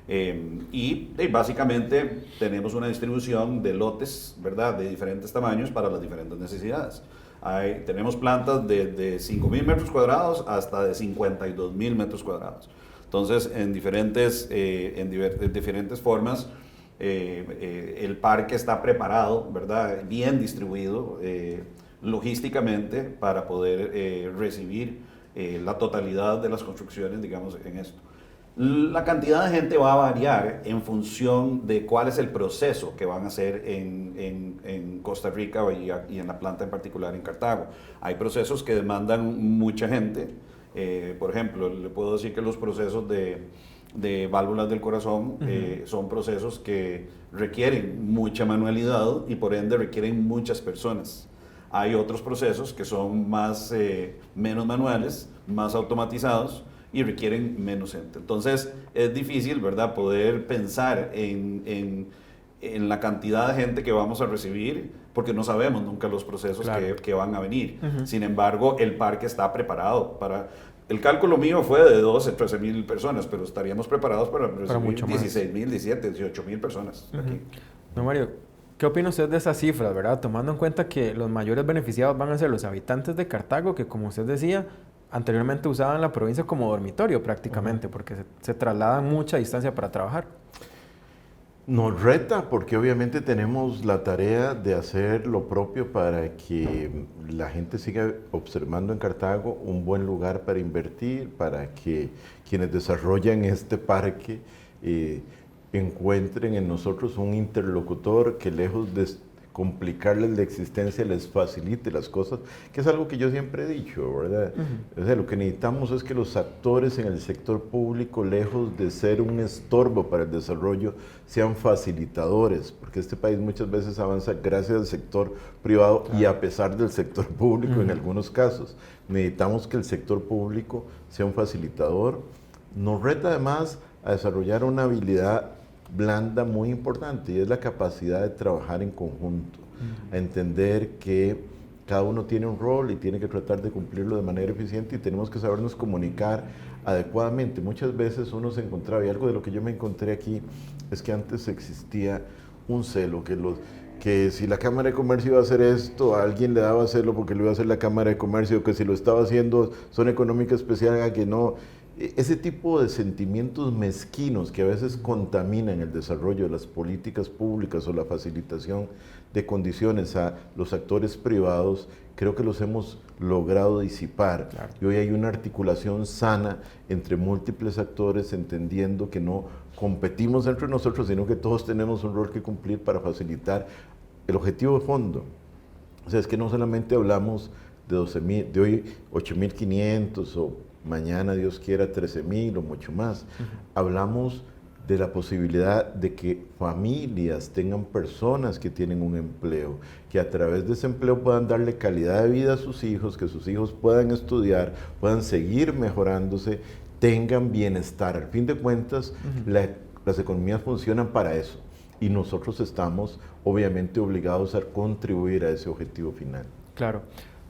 Y básicamente tenemos una distribución de lotes, ¿verdad?, de diferentes tamaños para las diferentes necesidades. Tenemos plantas de 5.000 metros cuadrados hasta de 52.000 metros cuadrados. Entonces, en diferentes formas, el parque está preparado, ¿verdad?, bien distribuido logísticamente para poder recibir la totalidad de las construcciones, digamos, en esto. La cantidad de gente va a variar en función de cuál es el proceso que van a hacer en Costa Rica y en la planta en particular en Cartago. Hay procesos que demandan mucha gente. Por ejemplo, le puedo decir que los procesos de válvulas del corazón son procesos que requieren mucha manualidad y por ende requieren muchas personas. Hay otros procesos que son menos manuales, más automatizados y requieren menos gente. Entonces es difícil, ¿verdad?, poder pensar en la cantidad de gente que vamos a recibir, porque no sabemos nunca los procesos que van a venir. Sin embargo, el parque está preparado para... El cálculo mío fue de 12, 13.000 personas, pero estaríamos preparados para recibir 16.000, 17, 18.000 personas aquí. No, Mario, ¿qué opina usted de esas cifras, verdad? Tomando en cuenta que los mayores beneficiados van a ser los habitantes de Cartago, que como usted decía, anteriormente usaban la provincia como dormitorio prácticamente, porque se trasladan mucha distancia para trabajar. Nos reta porque obviamente tenemos la tarea de hacer lo propio para que la gente siga observando en Cartago un buen lugar para invertir, para que quienes desarrollan este parque encuentren en nosotros un interlocutor que lejos de complicarles la existencia les facilite las cosas, que es algo que yo siempre he dicho, ¿verdad? O sea, lo que necesitamos es que los actores en el sector público, lejos de ser un estorbo para el desarrollo, sean facilitadores, porque este país muchas veces avanza gracias al sector privado y a pesar del sector público en algunos casos. Necesitamos que el sector público sea un facilitador. Nos reta además a desarrollar una habilidad blanda muy importante, y es la capacidad de trabajar en conjunto, a entender que cada uno tiene un rol y tiene que tratar de cumplirlo de manera eficiente, y tenemos que sabernos comunicar adecuadamente. Muchas veces uno se encontraba, y algo de lo que yo me encontré aquí es que antes existía un celo, que si la Cámara de Comercio iba a hacer esto, a alguien le daba celo porque lo iba a hacer la Cámara de Comercio, que si lo estaba haciendo Zona Económica Especial, a que no. Ese tipo de sentimientos mezquinos que a veces contaminan el desarrollo de las políticas públicas o la facilitación de condiciones a los actores privados, creo que los hemos logrado disipar. Claro. Y hoy hay una articulación sana entre múltiples actores, entendiendo que no competimos entre nosotros, sino que todos tenemos un rol que cumplir para facilitar el objetivo de fondo. O sea, es que no solamente hablamos de 12.000, de hoy 8.500 o mañana, Dios quiera, 13.000 o mucho más. Hablamos de la posibilidad de que familias tengan personas que tienen un empleo, que a través de ese empleo puedan darle calidad de vida a sus hijos, que sus hijos puedan estudiar, puedan seguir mejorándose, tengan bienestar. Al fin de cuentas, las economías funcionan para eso, y nosotros estamos obviamente obligados a contribuir a ese objetivo final. Claro.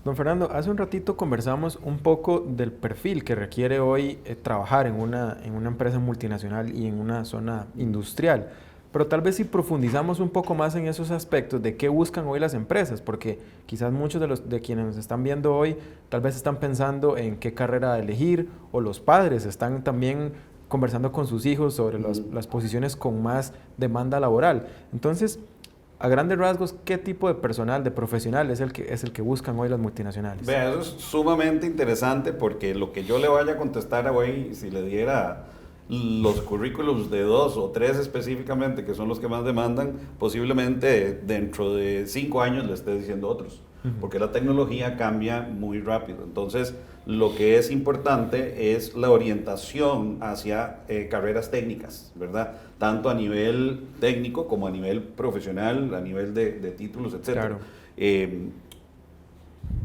Don Fernando, hace un ratito conversamos un poco del perfil que requiere hoy trabajar en una empresa multinacional y en una zona industrial, pero tal vez si profundizamos un poco más en esos aspectos de qué buscan hoy las empresas, porque quizás muchos de quienes nos están viendo hoy tal vez están pensando en qué carrera elegir, o los padres están también conversando con sus hijos sobre las posiciones con más demanda laboral. Entonces, a grandes rasgos, ¿qué tipo de personal, de profesional es el que buscan hoy las multinacionales? Vea, eso es sumamente interesante, porque lo que yo le vaya a contestar hoy, si le diera los currículums de 2 o 3 específicamente, que son los que más demandan, posiblemente dentro de 5 años le esté diciendo otros, porque la tecnología cambia muy rápido. Entonces, lo que es importante es la orientación hacia carreras técnicas, ¿verdad? Tanto a nivel técnico como a nivel profesional, a nivel de títulos, etc. Claro.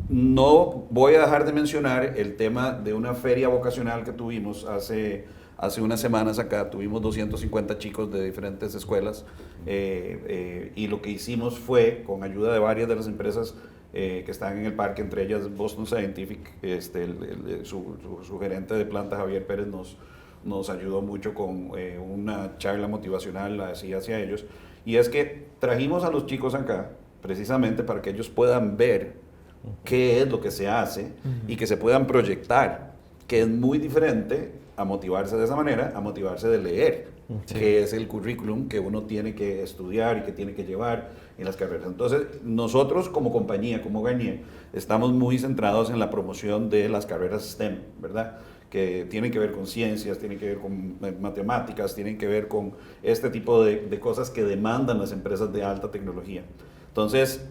No voy a dejar de mencionar el tema de una feria vocacional que tuvimos hace unas semanas acá. Tuvimos 250 chicos de diferentes escuelas, y lo que hicimos fue, con ayuda de varias de las empresas que están en el parque, entre ellas Boston Scientific, su gerente de planta, Javier Pérez, nos ayudó mucho con una charla motivacional así hacia ellos, y es que trajimos a los chicos acá precisamente para que ellos puedan ver qué es lo que se hace y que se puedan proyectar, que es muy diferente a motivarse de esa manera, a motivarse de leer, que es el currículum que uno tiene que estudiar y que tiene que llevar en las carreras. Entonces, nosotros como compañía, como Garnier, estamos muy centrados en la promoción de las carreras STEM, ¿verdad? Que tienen que ver con ciencias, tienen que ver con matemáticas, tienen que ver con este tipo de cosas que demandan las empresas de alta tecnología. Entonces,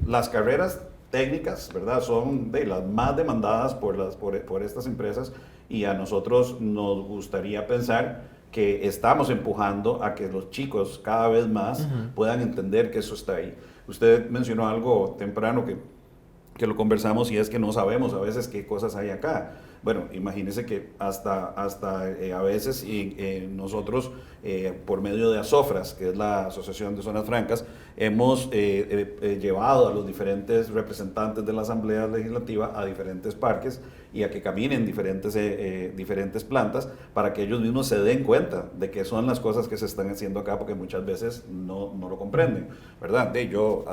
las carreras técnicas, ¿verdad?, son de las más demandadas por estas empresas, y a nosotros nos gustaría pensar que estamos empujando a que los chicos cada vez más puedan entender que eso está ahí. Usted mencionó algo temprano que lo conversamos, y es que no sabemos a veces qué cosas hay acá. Bueno, imagínense que hasta a veces nosotros, por medio de ASOFRAS, que es la Asociación de Zonas Francas, hemos llevado a los diferentes representantes de la Asamblea Legislativa a diferentes parques y a que caminen diferentes plantas, para que ellos mismos se den cuenta de qué son las cosas que se están haciendo acá, porque muchas veces no lo comprenden, ¿verdad? Yo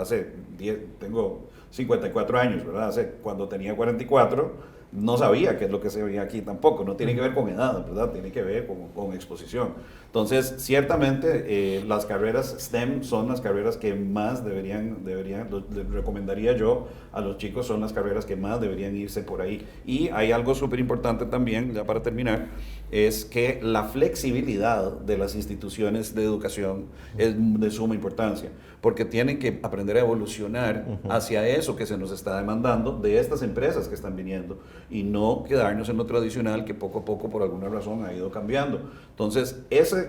tengo 54 años, ¿verdad? Cuando tenía 44, no sabía qué es lo que se veía aquí tampoco. No tiene que ver con edad, ¿verdad? Tiene que ver con exposición. Entonces, ciertamente, las carreras STEM son las carreras que más deberían, les recomendaría yo a los chicos, son las carreras que más deberían irse por ahí. Y hay algo súper importante también, ya para terminar, es que la flexibilidad de las instituciones de educación es de suma importancia, porque tienen que aprender a evolucionar hacia eso que se nos está demandando de estas empresas que están viniendo, y no quedarnos en lo tradicional que poco a poco por alguna razón ha ido cambiando. Entonces, esa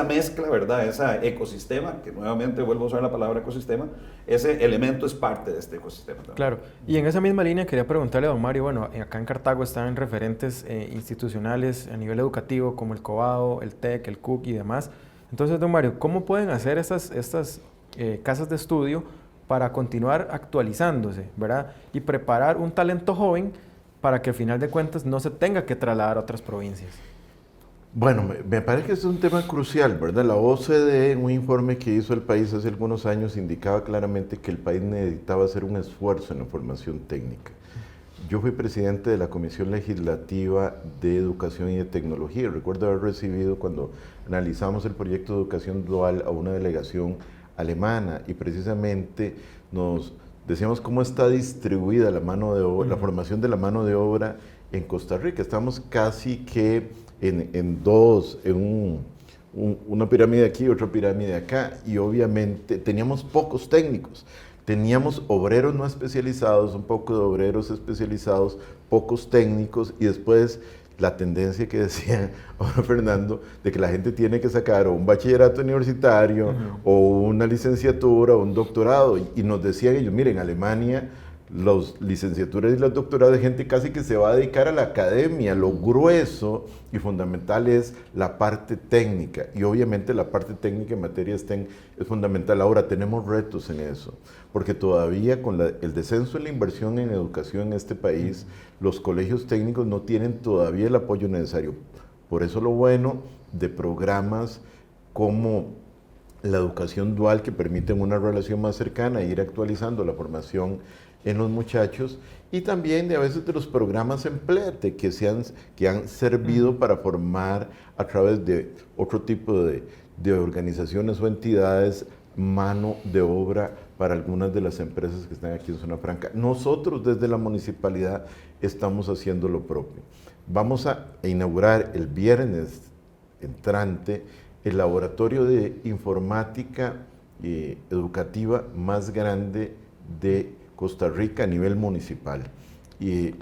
mezcla, ¿verdad? Ese ecosistema, que nuevamente vuelvo a usar la palabra ecosistema, ese elemento es parte de este ecosistema también. Claro, y en esa misma línea quería preguntarle a don Mario, bueno, acá en Cartago están referentes institucionales a nivel educativo como el COBAO, el TEC, el CUC y demás. Entonces, don Mario, ¿cómo pueden hacer estas casas de estudio para continuar actualizándose, ¿verdad? Y preparar un talento joven para que al final de cuentas no se tenga que trasladar a otras provincias. Bueno, me parece que es un tema crucial, ¿verdad? La OCDE, en un informe que hizo el país hace algunos años, indicaba claramente que el país necesitaba hacer un esfuerzo en la formación técnica. Yo fui presidente de la Comisión Legislativa de Educación y de Tecnología. Recuerdo haber recibido, cuando analizamos el proyecto de educación dual, a una delegación alemana, y precisamente nos decíamos cómo está distribuida la mano de obra, la formación de la mano de obra en Costa Rica. Estamos casi que en dos, una pirámide aquí y otra pirámide acá, y obviamente teníamos pocos técnicos. Teníamos obreros no especializados, un poco de obreros especializados, pocos técnicos, y después la tendencia que decía ahora Fernando, de que la gente tiene que sacar o un bachillerato universitario, o una licenciatura, o un doctorado, y nos decían ellos, miren, en Alemania las licenciaturas y los doctorados de gente casi que se va a dedicar a la academia. Lo grueso y fundamental es la parte técnica, y obviamente la parte técnica en materia STEM es fundamental. Ahora tenemos retos en eso, porque todavía con el descenso en la inversión en educación en este país, los colegios técnicos no tienen todavía el apoyo necesario. Por eso lo bueno de programas como la educación dual, que permiten una relación más cercana e ir actualizando la formación en los muchachos, y también de a veces de los programas Empleate que han servido para formar a través de otro tipo de organizaciones o entidades mano de obra para algunas de las empresas que están aquí en Zona Franca. Nosotros desde la municipalidad estamos haciendo lo propio. Vamos a inaugurar el viernes entrante el laboratorio de informática educativa más grande de Costa Rica a nivel municipal. Y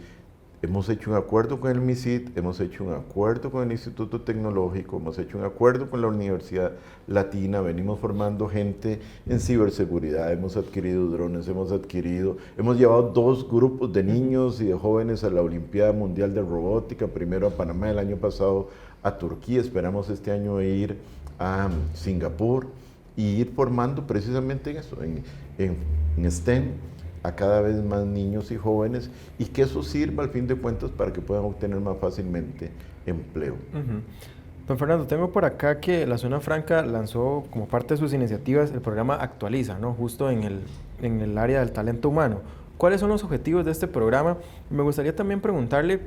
hemos hecho un acuerdo con el MISIT, hemos hecho un acuerdo con el Instituto Tecnológico, hemos hecho un acuerdo con la Universidad Latina, venimos formando gente en ciberseguridad, hemos adquirido drones, hemos llevado 2 grupos de niños y de jóvenes a la Olimpiada Mundial de Robótica, primero a Panamá, el año pasado a Turquía, esperamos este año ir a Singapur, y ir formando precisamente en eso, en STEM, a cada vez más niños y jóvenes, y que eso sirva al fin de cuentas para que puedan obtener más fácilmente empleo. Don Fernando, tengo por acá que la Zona Franca lanzó como parte de sus iniciativas el programa Actualiza, ¿no? Justo en el área del talento humano. ¿Cuáles son los objetivos de este programa? Me gustaría también preguntarle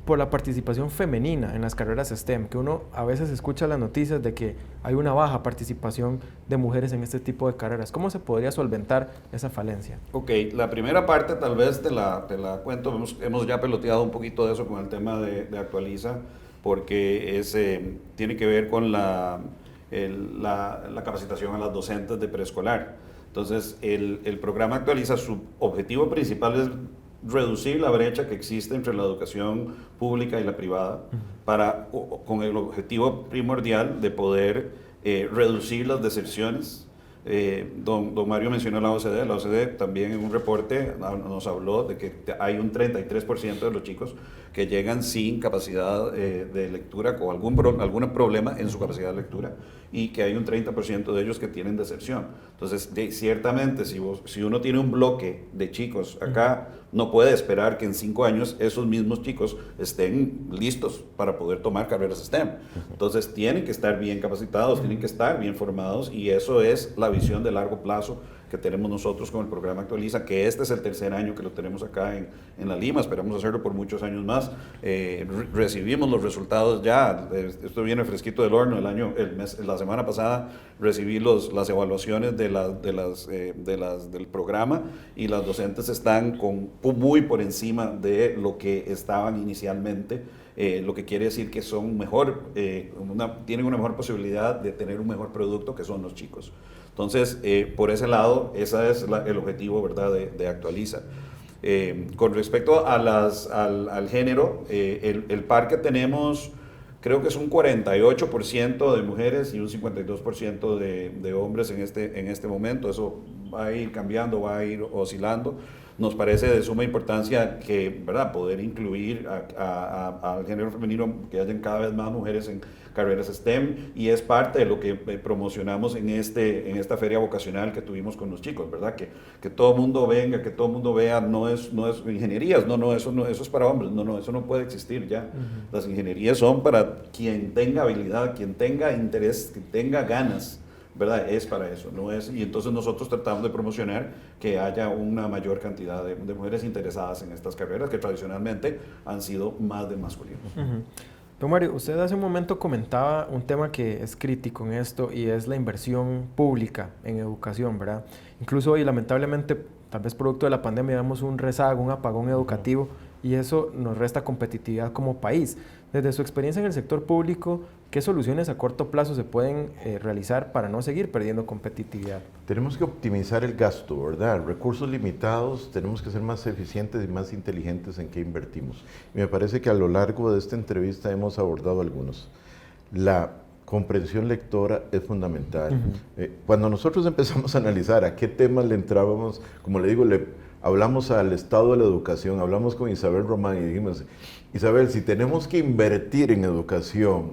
por la participación femenina en las carreras STEM, que uno a veces escucha las noticias de que hay una baja participación de mujeres en este tipo de carreras. ¿Cómo se podría solventar esa falencia? Ok, la primera parte tal vez te la cuento. Hemos ya peloteado un poquito de eso con el tema de Actualiza, porque tiene que ver con la capacitación a las docentes de preescolar. Entonces, el programa Actualiza, su objetivo principal es reducir la brecha que existe entre la educación pública y la privada, con el objetivo primordial de poder reducir las deserciones. Don Mario mencionó la OCDE también en un reporte nos habló de que hay un 33% de los chicos que llegan sin capacidad de lectura o algún problema en su capacidad de lectura, y que hay un 30% de ellos que tienen deserción. Entonces, ciertamente, si uno tiene un bloque de chicos acá, no puede esperar que en 5 años esos mismos chicos estén listos para poder tomar carreras STEM. Entonces, tienen que estar bien capacitados, tienen que estar bien formados, y eso es la visión de largo plazo que tenemos nosotros con el programa Actualiza, que este es el tercer año que lo tenemos acá en La Lima, esperamos hacerlo por muchos años más. Recibimos los resultados ya, esto viene fresquito del horno, la semana pasada recibí las evaluaciones del programa, y las docentes están muy por encima de lo que estaban inicialmente, lo que quiere decir que son tienen una mejor posibilidad de tener un mejor producto, que son los chicos. Entonces, por ese lado, ese es el objetivo, ¿verdad?, de Actualiza. Con respecto al género, el par que tenemos, creo que es un 48% de mujeres y un 52% de hombres en este momento. Eso va a ir cambiando, va a ir oscilando. Nos parece de suma importancia que, ¿verdad?, poder incluir al género femenino, que hayan cada vez más mujeres en carreras STEM, y es parte de lo que promocionamos en esta feria vocacional que tuvimos con los chicos, ¿verdad? Que todo el mundo venga, que todo el mundo vea, no es ingenierías, eso es para hombres, eso no puede existir ya. Las ingenierías son para quien tenga habilidad, quien tenga interés, quien tenga ganas, ¿verdad? Es para eso, no es, y entonces nosotros tratamos de promocionar que haya una mayor cantidad de mujeres interesadas en estas carreras, que tradicionalmente han sido más de masculinos. Don Mario, usted hace un momento comentaba un tema que es crítico en esto, y es la inversión pública en educación, ¿verdad? Incluso hoy, lamentablemente, tal vez producto de la pandemia, vemos un rezago, un apagón educativo, y eso nos resta competitividad como país. Desde su experiencia en el sector público, ¿qué soluciones a corto plazo se pueden realizar para no seguir perdiendo competitividad? Tenemos que optimizar el gasto, ¿verdad? Recursos limitados, tenemos que ser más eficientes y más inteligentes en qué invertimos. Y me parece que a lo largo de esta entrevista hemos abordado algunos. La comprensión lectora es fundamental. Cuando nosotros empezamos a analizar a qué temas le entrábamos, como le digo, hablamos al estado de la educación, hablamos con Isabel Román y dijimos, Isabel, si tenemos que invertir en educación,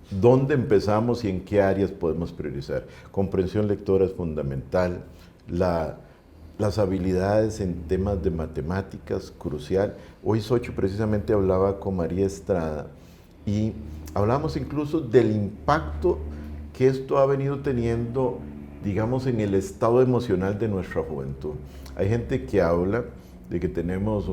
¿dónde empezamos y en qué áreas podemos priorizar? Comprensión lectora es fundamental, las habilidades en temas de matemáticas, crucial. Hoy Xochitl precisamente hablaba con María Estrada y hablamos incluso del impacto que esto ha venido teniendo, digamos, en el estado emocional de nuestra juventud. Hay gente que habla de que tenemos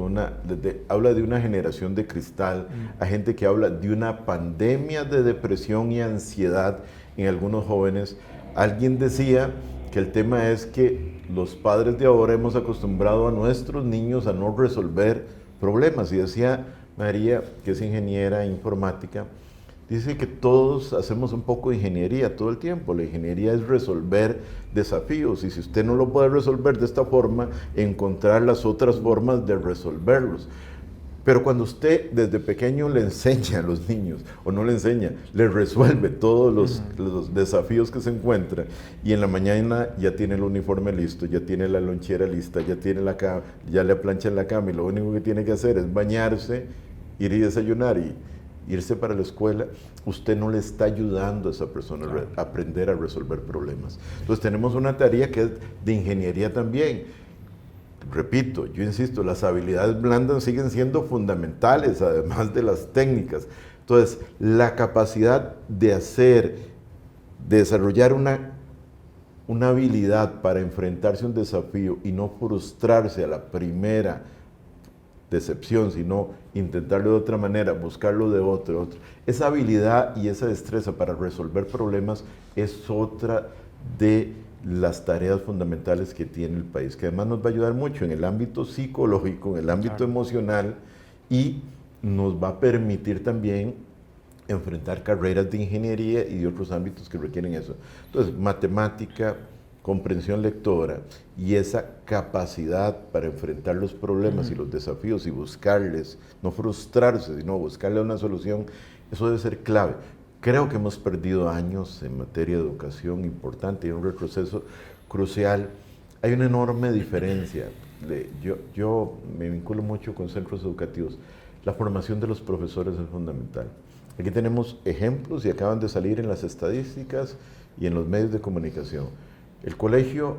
habla de una generación de cristal, hay gente que habla de una pandemia de depresión y ansiedad en algunos jóvenes. Alguien decía que el tema es que los padres de ahora hemos acostumbrado a nuestros niños a no resolver problemas, y decía María, que es ingeniera informática, dice que todos hacemos un poco de ingeniería todo el tiempo. La ingeniería es resolver desafíos, y si usted no lo puede resolver de esta forma, encontrar las otras formas de resolverlos. Pero cuando usted desde pequeño le enseña a los niños, o no le enseña, le resuelve todos los desafíos que se encuentra, y en la mañana ya tiene el uniforme listo, ya tiene la lonchera lista, ya le planchan la cama, y lo único que tiene que hacer es bañarse, ir y desayunar y irse para la escuela, usted no le está ayudando a esa persona a aprender a resolver problemas. Entonces tenemos una tarea que es de ingeniería también. Repito, yo insisto, las habilidades blandas siguen siendo fundamentales, además de las técnicas. Entonces, la capacidad de desarrollar una habilidad para enfrentarse a un desafío y no frustrarse a la primera decepción, sino intentarlo de otra manera, buscarlo de otro. Esa habilidad y esa destreza para resolver problemas es otra de las tareas fundamentales que tiene el país, que además nos va a ayudar mucho en el ámbito psicológico, en el ámbito emocional, y nos va a permitir también enfrentar carreras de ingeniería y de otros ámbitos que requieren eso. Entonces, matemática, comprensión lectora y esa capacidad para enfrentar los problemas y los desafíos y buscarles, no frustrarse, sino buscarle una solución, eso debe ser clave. Creo que hemos perdido años en materia de educación importante y un retroceso crucial. Hay una enorme diferencia. Yo me vinculo mucho con centros educativos. La formación de los profesores es fundamental. Aquí tenemos ejemplos y acaban de salir en las estadísticas y en los medios de comunicación. El colegio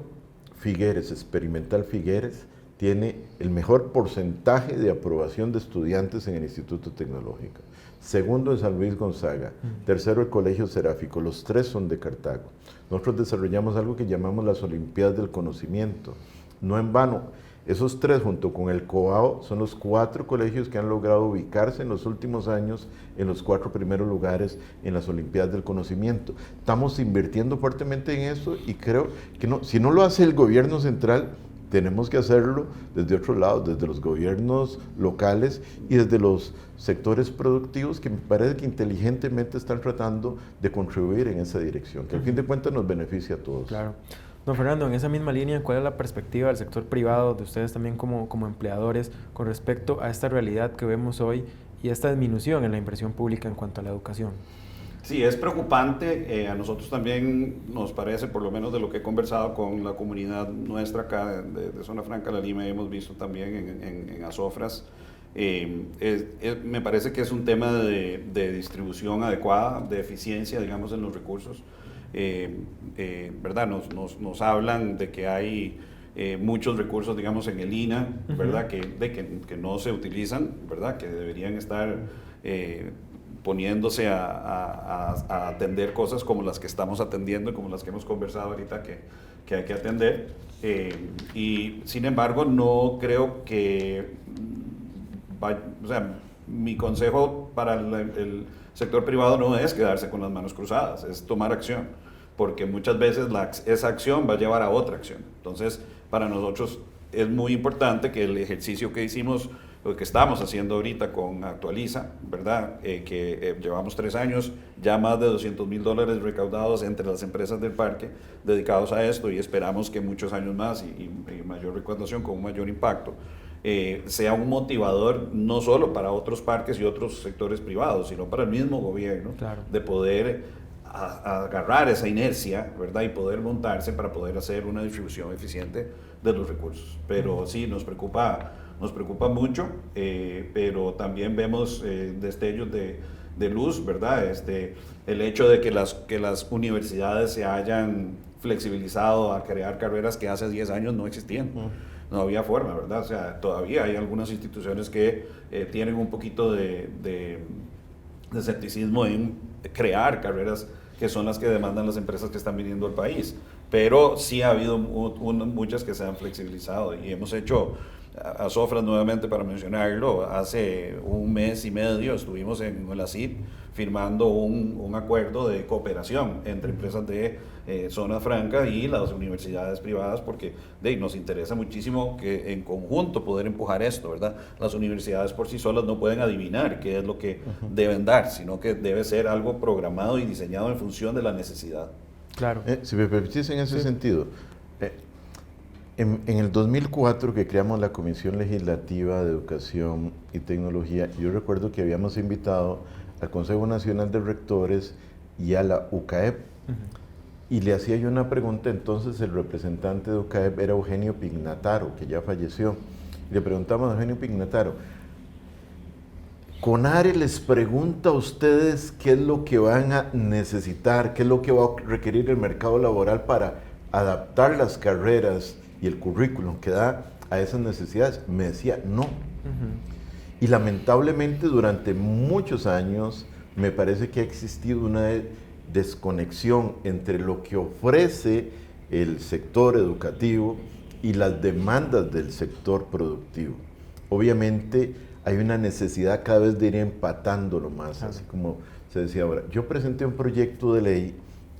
Figueres, Experimental Figueres, tiene el mejor porcentaje de aprobación de estudiantes en el Instituto Tecnológico. segundo en San Luis Gonzaga, tercero el Colegio Seráfico, los 3 son de Cartago. Nosotros desarrollamos algo que llamamos las Olimpiadas del Conocimiento, no en vano. Esos 3 junto con el COAO son los 4 colegios que han logrado ubicarse en los últimos años en los 4 primeros lugares en las Olimpiadas del Conocimiento. Estamos invirtiendo fuertemente en eso y creo que si no lo hace el gobierno central, tenemos que hacerlo desde otros lados, desde los gobiernos locales y desde los sectores productivos que me parece que inteligentemente están tratando de contribuir en esa dirección, que al fin de cuentas nos beneficia a todos. Claro. Don Fernando, en esa misma línea, ¿cuál es la perspectiva del sector privado, de ustedes también como empleadores, con respecto a esta realidad que vemos hoy y esta disminución en la inversión pública en cuanto a la educación? Sí, es preocupante. A nosotros también nos parece, por lo menos de lo que he conversado con la comunidad nuestra acá de Zona Franca La Lima, hemos visto también en Azofras, me parece que es un tema de distribución adecuada, de eficiencia, digamos, en los recursos. ¿Verdad? Nos hablan de que hay muchos recursos, digamos, en el INA, ¿verdad? Que no se utilizan, ¿verdad? Que deberían estar poniéndose a atender cosas como las que estamos atendiendo y como las que hemos conversado ahorita que hay que atender. Y sin embargo, no creo que o sea, mi consejo para el sector privado no es quedarse con las manos cruzadas, es tomar acción, porque muchas veces esa acción va a llevar a otra acción. Entonces, para nosotros es muy importante que el ejercicio que hicimos, lo que estamos haciendo ahorita con Actualiza, ¿verdad? Llevamos 3 años, ya más de $200,000 recaudados entre las empresas del parque dedicados a esto, y esperamos que muchos años más y mayor recaudación con un mayor impacto. Sea un motivador no solo para otros parques y otros sectores privados, sino para el mismo gobierno, claro, de poder agarrar esa inercia, ¿verdad? Y poder montarse para poder hacer una distribución eficiente de los recursos. Pero sí, nos preocupa mucho, pero también vemos destellos de luz, ¿verdad? El hecho de que las universidades se hayan flexibilizado a crear carreras que hace 10 años no existían. No había forma, ¿verdad? O sea, todavía hay algunas instituciones que tienen un poquito de escepticismo en crear carreras que son las que demandan las empresas que están viniendo al país. Pero sí ha habido muchas que se han flexibilizado y hemos hecho, Azofras nuevamente para mencionarlo, hace 1 mes y medio estuvimos en la CID firmando un acuerdo de cooperación entre empresas de Zona Franca y las universidades privadas, porque nos interesa muchísimo que en conjunto poder empujar esto, ¿verdad? Las universidades por sí solas no pueden adivinar qué es lo que deben dar, sino que debe ser algo programado y diseñado en función de la necesidad. Claro. Si me permitís en ese sentido, en el 2004 que creamos la Comisión Legislativa de Educación y Tecnología, yo recuerdo que habíamos invitado al Consejo Nacional de Rectores y a la UCAEP. Y le hacía yo una pregunta, entonces el representante de UCAEP era Eugenio Pignataro, que ya falleció. Y le preguntamos a Eugenio Pignataro, CONARE les pregunta a ustedes qué es lo que van a necesitar, qué es lo que va a requerir el mercado laboral para adaptar las carreras y el currículum que da a esas necesidades. Me decía, no. Y lamentablemente durante muchos años me parece que ha existido una desconexión entre lo que ofrece el sector educativo y las demandas del sector productivo. Obviamente hay una necesidad cada vez de ir empatándolo más, así como se decía ahora. Yo presenté un proyecto de ley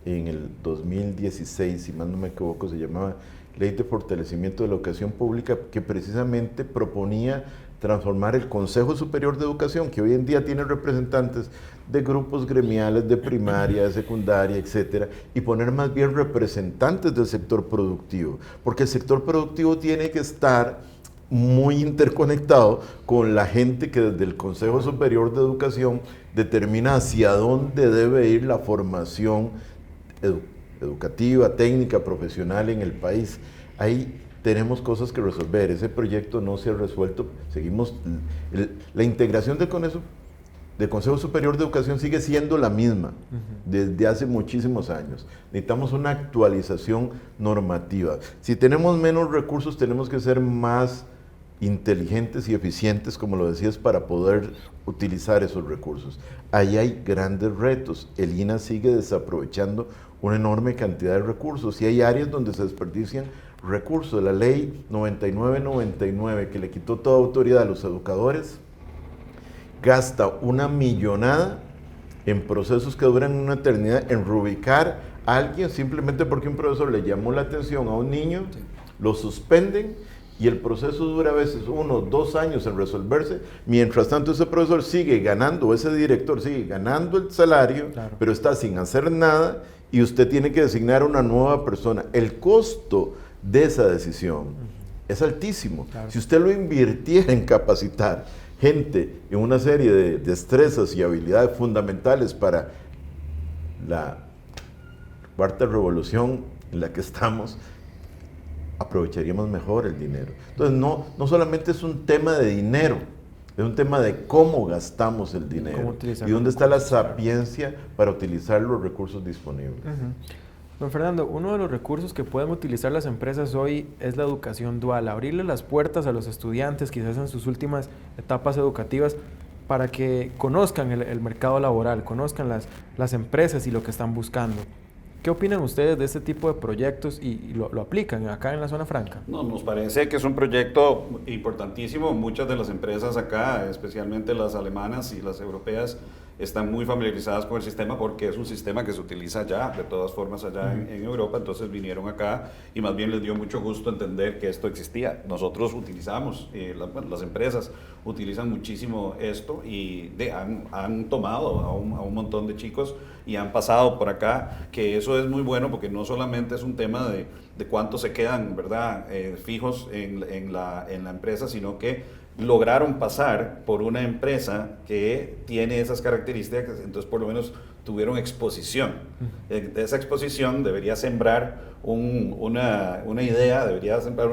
en el 2016, si mal no me equivoco, se llamaba Ley de Fortalecimiento de la Educación Pública, que precisamente proponía transformar el Consejo Superior de Educación, que hoy en día tiene representantes de grupos gremiales, de primaria, de secundaria, etcétera, y poner más bien representantes del sector productivo, porque el sector productivo tiene que estar muy interconectado con la gente que desde el Consejo Superior de Educación determina hacia dónde debe ir la formación educativa, técnica, profesional en el país. Ahí tenemos cosas que resolver. Ese proyecto no se ha resuelto. Seguimos, la integración del Consejo Superior de Educación sigue siendo la misma desde hace muchísimos años. Necesitamos una actualización normativa. Si tenemos menos recursos, tenemos que ser más inteligentes y eficientes, como lo decías, para poder utilizar esos recursos. Ahí hay grandes retos. El INAH sigue desaprovechando una enorme cantidad de recursos y hay áreas donde se desperdician recursos. La ley 9999, que le quitó toda autoridad a los educadores, gasta una millonada en procesos que duran una eternidad, en reubicar a alguien simplemente porque un profesor le llamó la atención a un niño, sí, lo suspenden y el proceso dura a veces 1 o 2 años en resolverse. Mientras tanto, ese profesor sigue ganando, ese director sigue ganando el salario, claro, pero está sin hacer nada y usted tiene que designar a una nueva persona. El costo de esa decisión es altísimo. Claro. Si usted lo invirtiera en capacitar gente en una serie de destrezas y habilidades fundamentales para la cuarta revolución en la que estamos, aprovecharíamos mejor el dinero. Entonces, no solamente es un tema de dinero, es un tema de cómo gastamos el dinero y dónde está la sapiencia para utilizar los recursos disponibles. Don Fernando, uno de los recursos que pueden utilizar las empresas hoy es la educación dual, abrirle las puertas a los estudiantes, quizás en sus últimas etapas educativas, para que conozcan el mercado laboral, conozcan las empresas y lo que están buscando. ¿Qué opinan ustedes de este tipo de proyectos y lo aplican acá en la zona franca? No, nos parece que es un proyecto importantísimo. Muchas de las empresas acá, especialmente las alemanas y las europeas, están muy familiarizadas con el sistema porque es un sistema que se utiliza ya, de todas formas, allá en Europa. Entonces vinieron acá y más bien les dio mucho gusto entender que esto existía. Nosotros utilizamos, las empresas utilizan muchísimo esto y han tomado a un montón de chicos y han pasado por acá, que eso es muy bueno porque no solamente es un tema de cuántos se quedan, ¿verdad?, fijos en la empresa, sino que lograron pasar por una empresa que tiene esas características, entonces por lo menos tuvieron exposición. Esa exposición debería sembrar una idea, debería sembrar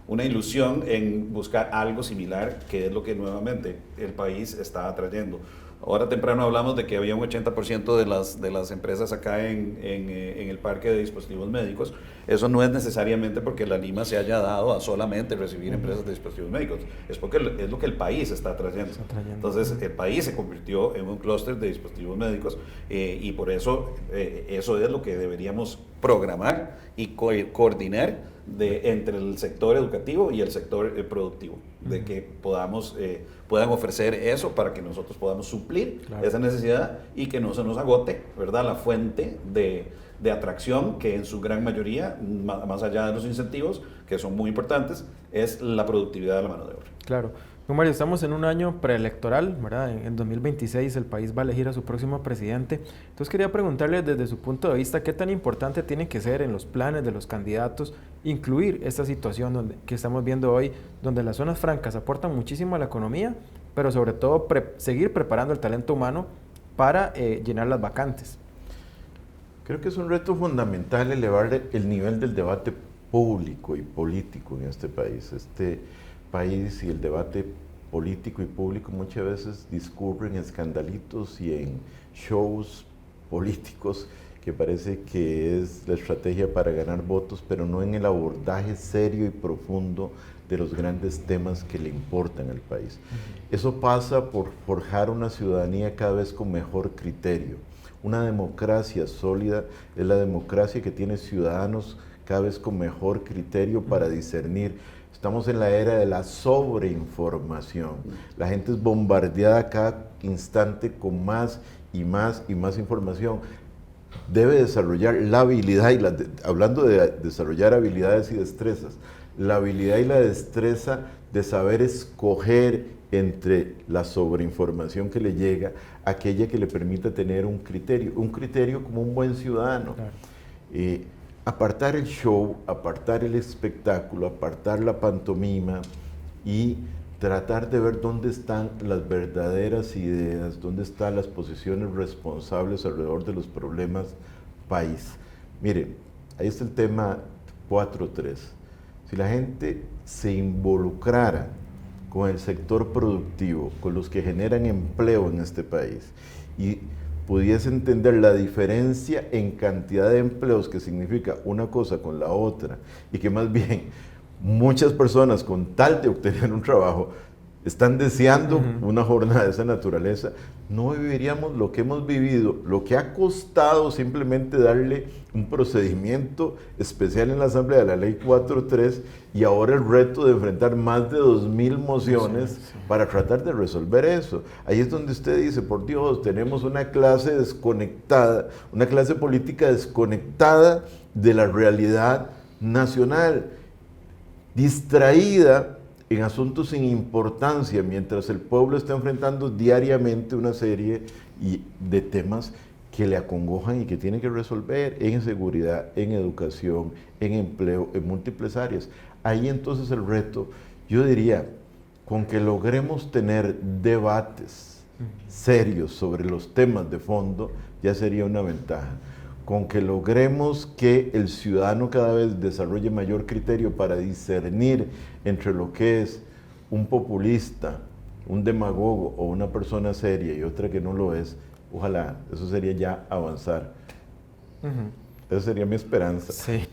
una ilusión en buscar algo similar, que es lo que nuevamente el país está atrayendo. Ahora temprano hablamos de que había un 80% de las empresas acá en el parque de dispositivos médicos. Eso no es necesariamente porque la Lima se haya dado a solamente recibir empresas de dispositivos médicos, es porque es lo que el país está trayendo. Entonces el país se convirtió en un clúster de dispositivos médicos y por eso eso es lo que deberíamos programar y coordinar entre el sector educativo y el sector productivo, de que puedan ofrecer eso para que nosotros podamos suplir esa necesidad y que no se nos agote, ¿verdad?, la fuente de atracción, que en su gran mayoría, más allá de los incentivos, que son muy importantes, es la productividad de la mano de obra. Claro. Don Mario, estamos en un año preelectoral, ¿verdad? En 2026 el país va a elegir a su próximo presidente. Entonces quería preguntarle desde su punto de vista, ¿qué tan importante tiene que ser en los planes de los candidatos incluir esta situación que estamos viendo hoy, donde las zonas francas aportan muchísimo a la economía, pero sobre todo seguir preparando el talento humano para llenar las vacantes? Creo que es un reto fundamental elevar el nivel del debate público y político en este país. Este país y el debate político y público muchas veces discurren en escandalitos y en shows políticos que parece que es la estrategia para ganar votos, pero no en el abordaje serio y profundo de los grandes temas que le importan al país. Eso pasa por forjar una ciudadanía cada vez con mejor criterio. Una democracia sólida es la democracia que tiene ciudadanos cada vez con mejor criterio para discernir. Estamos en la era de la sobreinformación. La gente es bombardeada cada instante con más y más y más información. Debe desarrollar la habilidad, hablando de desarrollar habilidades y destrezas, la habilidad y la destreza de saber escoger entre la sobreinformación que le llega, aquella que le permita tener un criterio como un buen ciudadano. Claro. Apartar el show, apartar el espectáculo, apartar la pantomima y tratar de ver dónde están las verdaderas ideas, dónde están las posiciones responsables alrededor de los problemas país. Mire, ahí está el tema 4.3. Si la gente se involucrara con el sector productivo, con los que generan empleo en este país y pudiese entender la diferencia en cantidad de empleos que significa una cosa con la otra y que más bien muchas personas con tal de obtener un trabajo están deseando una jornada de esa naturaleza, no viviríamos lo que hemos vivido, lo que ha costado simplemente darle un procedimiento especial en la Asamblea de la Ley 4.3 y ahora el reto de enfrentar más de 2.000 mociones para tratar de resolver eso. Ahí es donde usted dice, por Dios, tenemos una clase desconectada, una clase política desconectada de la realidad nacional, distraída en asuntos sin importancia, mientras el pueblo está enfrentando diariamente una serie de temas que le acongojan y que tiene que resolver en seguridad, en educación, en empleo, en múltiples áreas. Ahí entonces el reto, yo diría, con que logremos tener debates serios sobre los temas de fondo, ya sería una ventaja. Con que logremos que el ciudadano cada vez desarrolle mayor criterio para discernir entre lo que es un populista, un demagogo o una persona seria y otra que no lo es, ojalá, eso sería ya avanzar. Esa sería mi esperanza. Sí.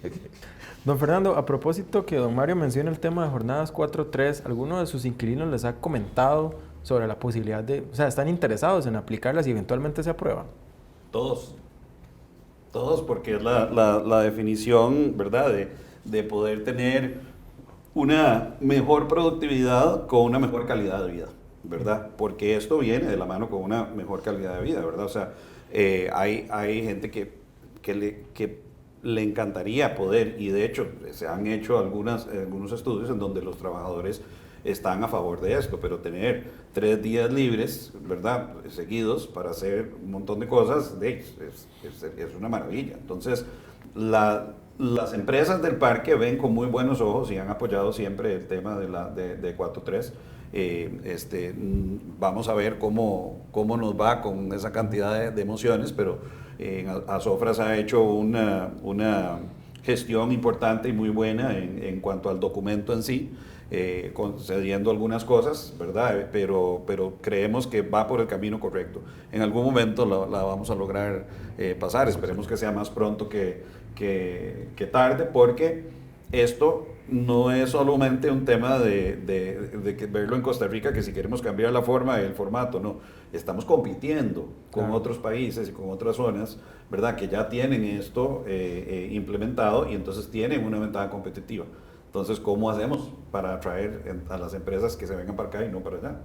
Don Fernando, a propósito que don Mario menciona el tema de jornadas 4.3, ¿alguno de sus inquilinos les ha comentado sobre la posibilidad de, o sea, están interesados en aplicarlas y eventualmente se aprueban? Todos, porque es la definición, ¿verdad?, de poder tener una mejor productividad con una mejor calidad de vida, ¿verdad? Porque esto viene de la mano con una mejor calidad de vida, ¿verdad? O sea, hay gente que le encantaría poder, y de hecho se han hecho algunos estudios en donde los trabajadores están a favor de esto, pero tener 3 días libres, ¿verdad?, seguidos para hacer un montón de cosas, es una maravilla. Entonces, las empresas del parque ven con muy buenos ojos y han apoyado siempre el tema de 4.3. Vamos a ver cómo nos va con esa cantidad de emociones, pero Azofras ha hecho una gestión importante y muy buena en cuanto al documento en sí, concediendo algunas cosas, ¿verdad? Pero creemos que va por el camino correcto. En algún momento la vamos a lograr pasar, esperemos que sea más pronto que tarde, porque esto no es solamente un tema de verlo en Costa Rica, que si queremos cambiar la forma, el formato, no. Estamos compitiendo con otros países y con otras zonas, ¿verdad?, que ya tienen esto implementado y entonces tienen una ventaja competitiva. Entonces, ¿cómo hacemos para atraer a las empresas que se vengan para acá y no para allá?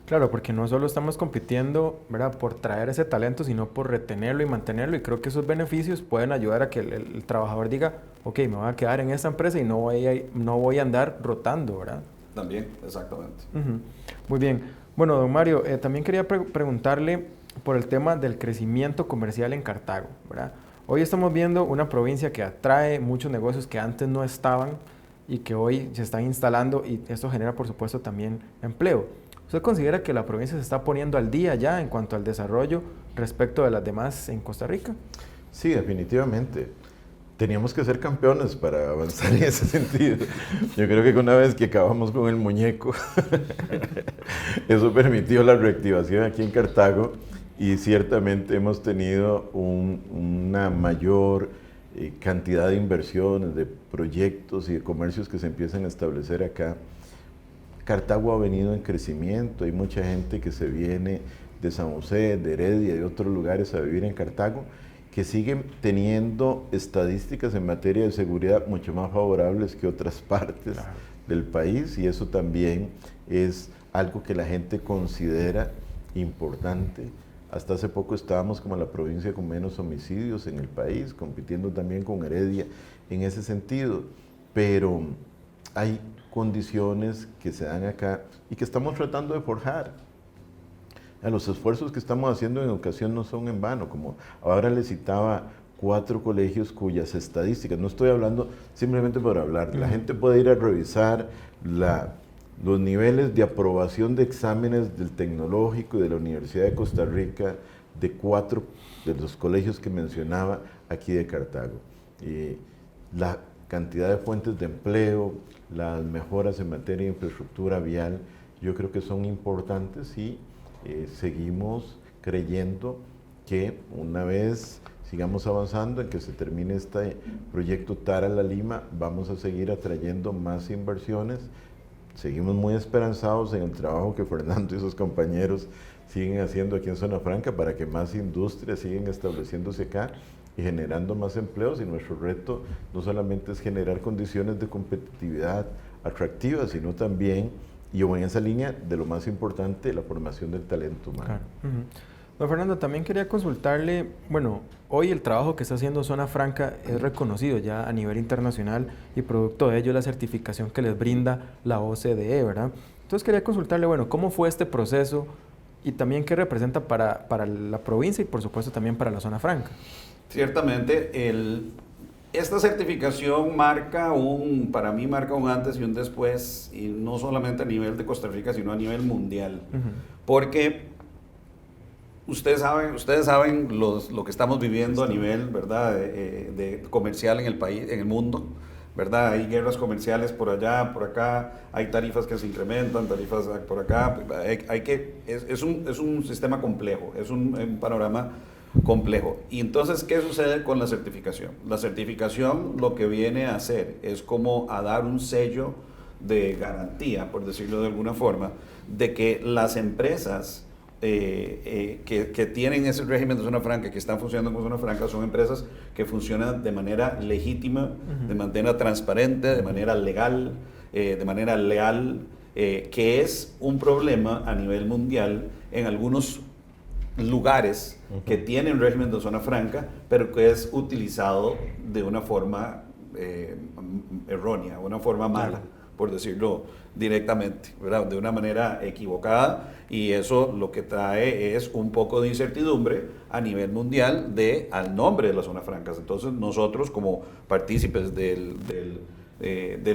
Claro, porque no solo estamos compitiendo, ¿verdad?, por traer ese talento, sino por retenerlo y mantenerlo, y creo que esos beneficios pueden ayudar a que el trabajador diga, ok, me voy a quedar en esta empresa y no voy a andar rotando, ¿verdad? También, exactamente. Muy bien. Bueno, don Mario, también quería preguntarle por el tema del crecimiento comercial en Cartago, ¿verdad? Hoy estamos viendo una provincia que atrae muchos negocios que antes no estaban y que hoy se están instalando, y esto genera, por supuesto, también empleo. ¿Usted considera que la provincia se está poniendo al día ya en cuanto al desarrollo respecto de las demás en Costa Rica? Sí, definitivamente. Teníamos que ser campeones para avanzar en ese sentido. Yo creo que una vez que acabamos con el muñeco, eso permitió la reactivación aquí en Cartago, y ciertamente hemos tenido una mayor cantidad de inversiones, de proyectos y de comercios que se empiezan a establecer acá. Cartago ha venido en crecimiento, hay mucha gente que se viene de San José, de Heredia y de otros lugares a vivir en Cartago, que siguen teniendo estadísticas en materia de seguridad mucho más favorables que otras partes del país, y eso también es algo que la gente considera importante. Hasta hace poco estábamos como la provincia con menos homicidios en el país, compitiendo también con Heredia en ese sentido, pero hay condiciones que se dan acá y que estamos tratando de forjar. Los esfuerzos que estamos haciendo en educación no son en vano, como ahora les citaba 4 colegios cuyas estadísticas, no estoy hablando simplemente por hablar, la gente puede ir a revisar los niveles de aprobación de exámenes del Tecnológico y de la Universidad de Costa Rica, de 4 de los colegios que mencionaba aquí de Cartago. La cantidad de fuentes de empleo, las mejoras en materia de infraestructura vial, yo creo que son importantes, y seguimos creyendo que una vez sigamos avanzando en que se termine este proyecto Tara La Lima, vamos a seguir atrayendo más inversiones. Seguimos muy esperanzados en el trabajo que Fernando y sus compañeros siguen haciendo aquí en Zona Franca para que más industrias sigan estableciéndose acá y generando más empleos, y nuestro reto no solamente es generar condiciones de competitividad atractivas, sino también, y en esa línea, de lo más importante, la formación del talento humano. Claro. Don Fernando, también quería consultarle, bueno, hoy el trabajo que está haciendo Zona Franca es reconocido ya a nivel internacional y producto de ello la certificación que les brinda la OCDE, ¿verdad? Entonces quería consultarle, bueno, ¿cómo fue este proceso y también qué representa para la provincia y por supuesto también para la Zona Franca? Ciertamente, esta certificación para mí marca un antes y un después, y no solamente a nivel de Costa Rica, sino a nivel mundial, porque ustedes saben lo que estamos viviendo a nivel, ¿verdad?, de comercial en el país, en el mundo, ¿verdad? Hay guerras comerciales por allá, por acá, hay tarifas que se incrementan, tarifas por acá, es un sistema complejo, es un panorama complejo. Y entonces, ¿qué sucede con la certificación? La certificación lo que viene a hacer es como a dar un sello de garantía, por decirlo de alguna forma, de que las empresas que tienen ese régimen de zona franca, que están funcionando como zona franca, son empresas que funcionan de manera legítima, de manera transparente, de manera legal, de manera leal, que es un problema a nivel mundial en algunos lugares que tienen régimen de zona franca, pero que es utilizado de una forma errónea, una forma mala, por decirlo directamente, ¿verdad? De una manera equivocada, y eso lo que trae es un poco de incertidumbre a nivel mundial al nombre de las zonas francas. Entonces nosotros, como partícipes del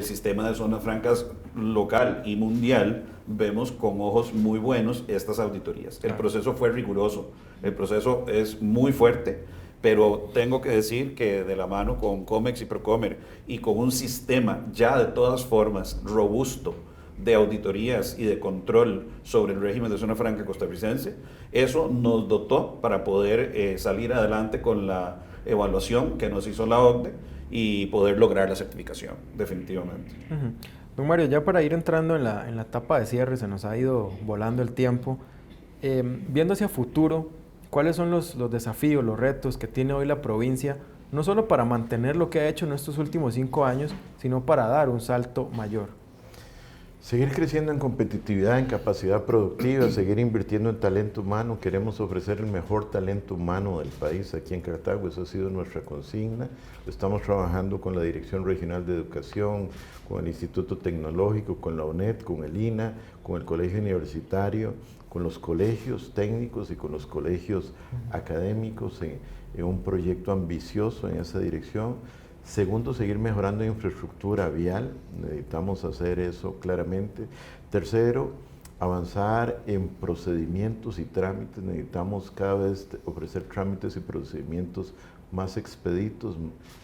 sistema de zonas francas local y mundial, vemos con ojos muy buenos estas auditorías. El proceso fue riguroso, el proceso es muy fuerte, pero tengo que decir que de la mano con COMEX y Procomer y con un sistema ya de todas formas robusto de auditorías y de control sobre el régimen de zona franca costarricense, eso nos dotó para poder salir adelante con la evaluación que nos hizo la OCDE y poder lograr la certificación, definitivamente. Don Mario, ya para ir entrando en la etapa de cierre, se nos ha ido volando el tiempo. Viendo hacia futuro, ¿cuáles son los desafíos, los retos que tiene hoy la provincia, no solo para mantener lo que ha hecho en estos últimos 5 años, sino para dar un salto mayor? Seguir creciendo en competitividad, en capacidad productiva, seguir invirtiendo en talento humano. Queremos ofrecer el mejor talento humano del país aquí en Cartago, eso ha sido nuestra consigna. Estamos trabajando con la Dirección Regional de Educación, con el Instituto Tecnológico, con la UNED, con el INA, con el Colegio Universitario, con los colegios técnicos y con los colegios académicos en un proyecto ambicioso en esa dirección. Segundo, seguir mejorando infraestructura vial, necesitamos hacer eso claramente. Tercero, avanzar en procedimientos y trámites, necesitamos cada vez ofrecer trámites y procedimientos más expeditos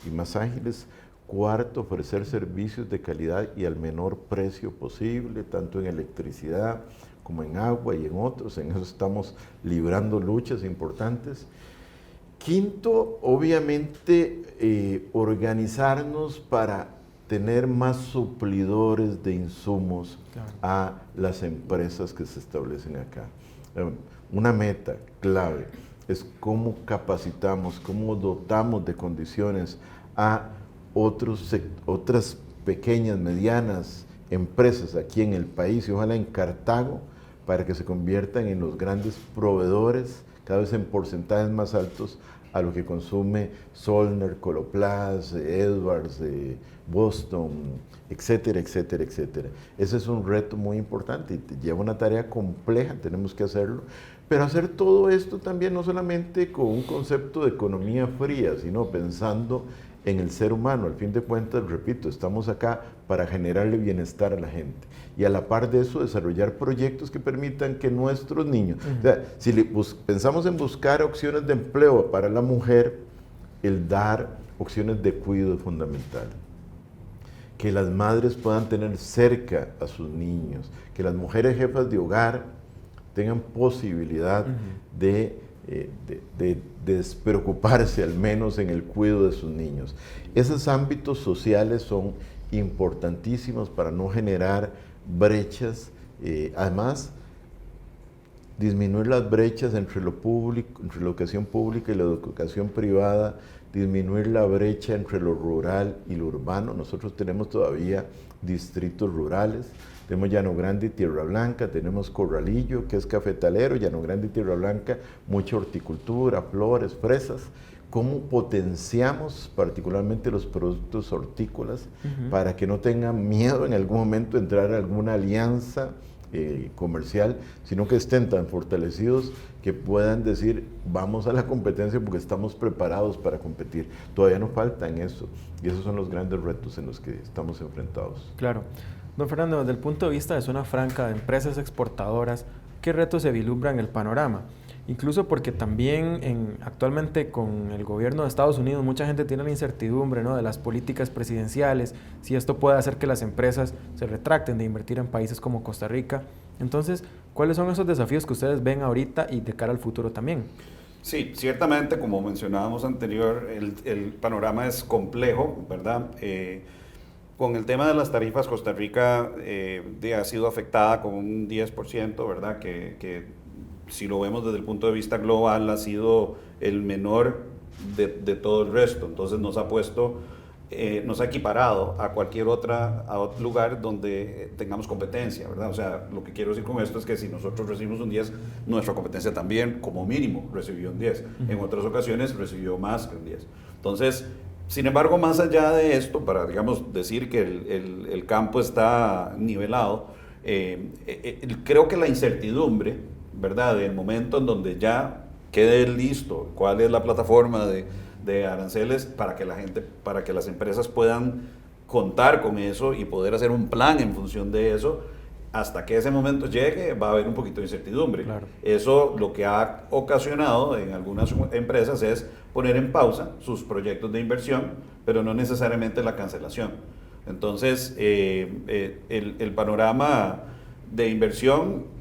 y más ágiles. Cuarto, ofrecer servicios de calidad y al menor precio posible, tanto en electricidad como en agua y en otros, en eso estamos librando luchas importantes. Quinto, obviamente, organizarnos para tener más suplidores de insumos a las empresas que se establecen acá. Una meta clave es cómo capacitamos, cómo dotamos de condiciones a otras pequeñas, medianas empresas aquí en el país y ojalá en Cartago, para que se conviertan en los grandes proveedores, cada vez en porcentajes más altos, a lo que consume Zollner, Coloplast, Edwards, Boston, etcétera, etcétera, etcétera. Ese es un reto muy importante y lleva una tarea compleja, tenemos que hacerlo, pero hacer todo esto también no solamente con un concepto de economía fría, sino pensando en el ser humano. Al fin de cuentas, repito, estamos acá para generarle bienestar a la gente y a la par de eso desarrollar proyectos que permitan que nuestros niños, o sea, si pensamos en buscar opciones de empleo para la mujer, el dar opciones de cuidado es fundamental. Que las madres puedan tener cerca a sus niños, que las mujeres jefas de hogar tengan posibilidad de de despreocuparse al menos en el cuidado de sus niños. Esos ámbitos sociales son importantísimos para no generar brechas, además disminuir las brechas entre lo público, entre la educación pública y la educación privada, disminuir la brecha entre lo rural y lo urbano. Nosotros tenemos todavía distritos rurales, tenemos Llano Grande y Tierra Blanca, tenemos Corralillo, que es cafetalero, Llano Grande y Tierra Blanca, mucha horticultura, flores, fresas. ¿Cómo potenciamos particularmente los productos hortícolas para que no tengan miedo en algún momento de entrar a alguna alianza comercial, sino que estén tan fortalecidos que puedan decir vamos a la competencia porque estamos preparados para competir? Todavía nos falta en eso, y esos son los grandes retos en los que estamos enfrentados. Claro. Don Fernando, desde el punto de vista de zona franca, de empresas exportadoras, ¿qué retos se vislumbran en el panorama? Incluso porque también actualmente con el gobierno de Estados Unidos mucha gente tiene la incertidumbre, ¿no?, de las políticas presidenciales, si esto puede hacer que las empresas se retracten de invertir en países como Costa Rica. Entonces, ¿cuáles son esos desafíos que ustedes ven ahorita y de cara al futuro también? Sí, ciertamente, como mencionábamos anterior, el panorama es complejo, ¿verdad? Con el tema de las tarifas, Costa Rica ha sido afectada con un 10%, ¿verdad? Que si lo vemos desde el punto de vista global, ha sido el menor de todo el resto. Entonces nos ha equiparado a cualquier otro lugar donde tengamos competencia, ¿verdad? O sea, lo que quiero decir con esto es que si nosotros recibimos un 10, nuestra competencia también, como mínimo, recibió un 10. En otras ocasiones recibió más que un 10. Entonces, sin embargo, más allá de esto, para, digamos, decir que el campo está nivelado, creo que la incertidumbre, ¿verdad?, del momento en donde ya quede listo cuál es la plataforma de aranceles para que las empresas puedan contar con eso y poder hacer un plan en función de eso, hasta que ese momento llegue va a haber un poquito de incertidumbre. Claro. Eso lo que ha ocasionado en algunas empresas es poner en pausa sus proyectos de inversión, pero no necesariamente la cancelación. Entonces, el panorama de inversión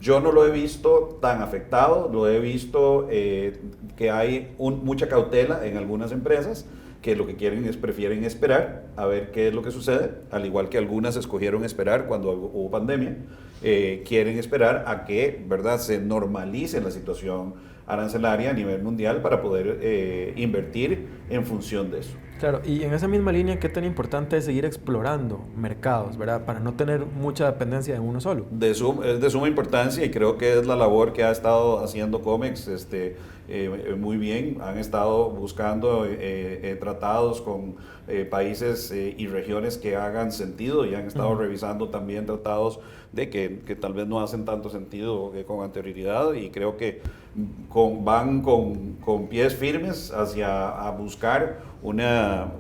yo no lo he visto tan afectado, lo he visto que hay mucha cautela en algunas empresas que lo que prefieren esperar a ver qué es lo que sucede, al igual que algunas escogieron esperar cuando hubo pandemia, quieren esperar a que, ¿verdad?, se normalice la situación arancelaria a nivel mundial para poder invertir en función de eso. Claro, y en esa misma línea, ¿qué tan importante es seguir explorando mercados, ¿verdad?, para no tener mucha dependencia de uno solo? Es de suma importancia, y creo que es la labor que ha estado haciendo COMEX muy bien. Han estado buscando tratados con países y regiones que hagan sentido, y han estado revisando también tratados que tal vez no hacen tanto sentido con anterioridad, y creo que van con pies firmes a buscar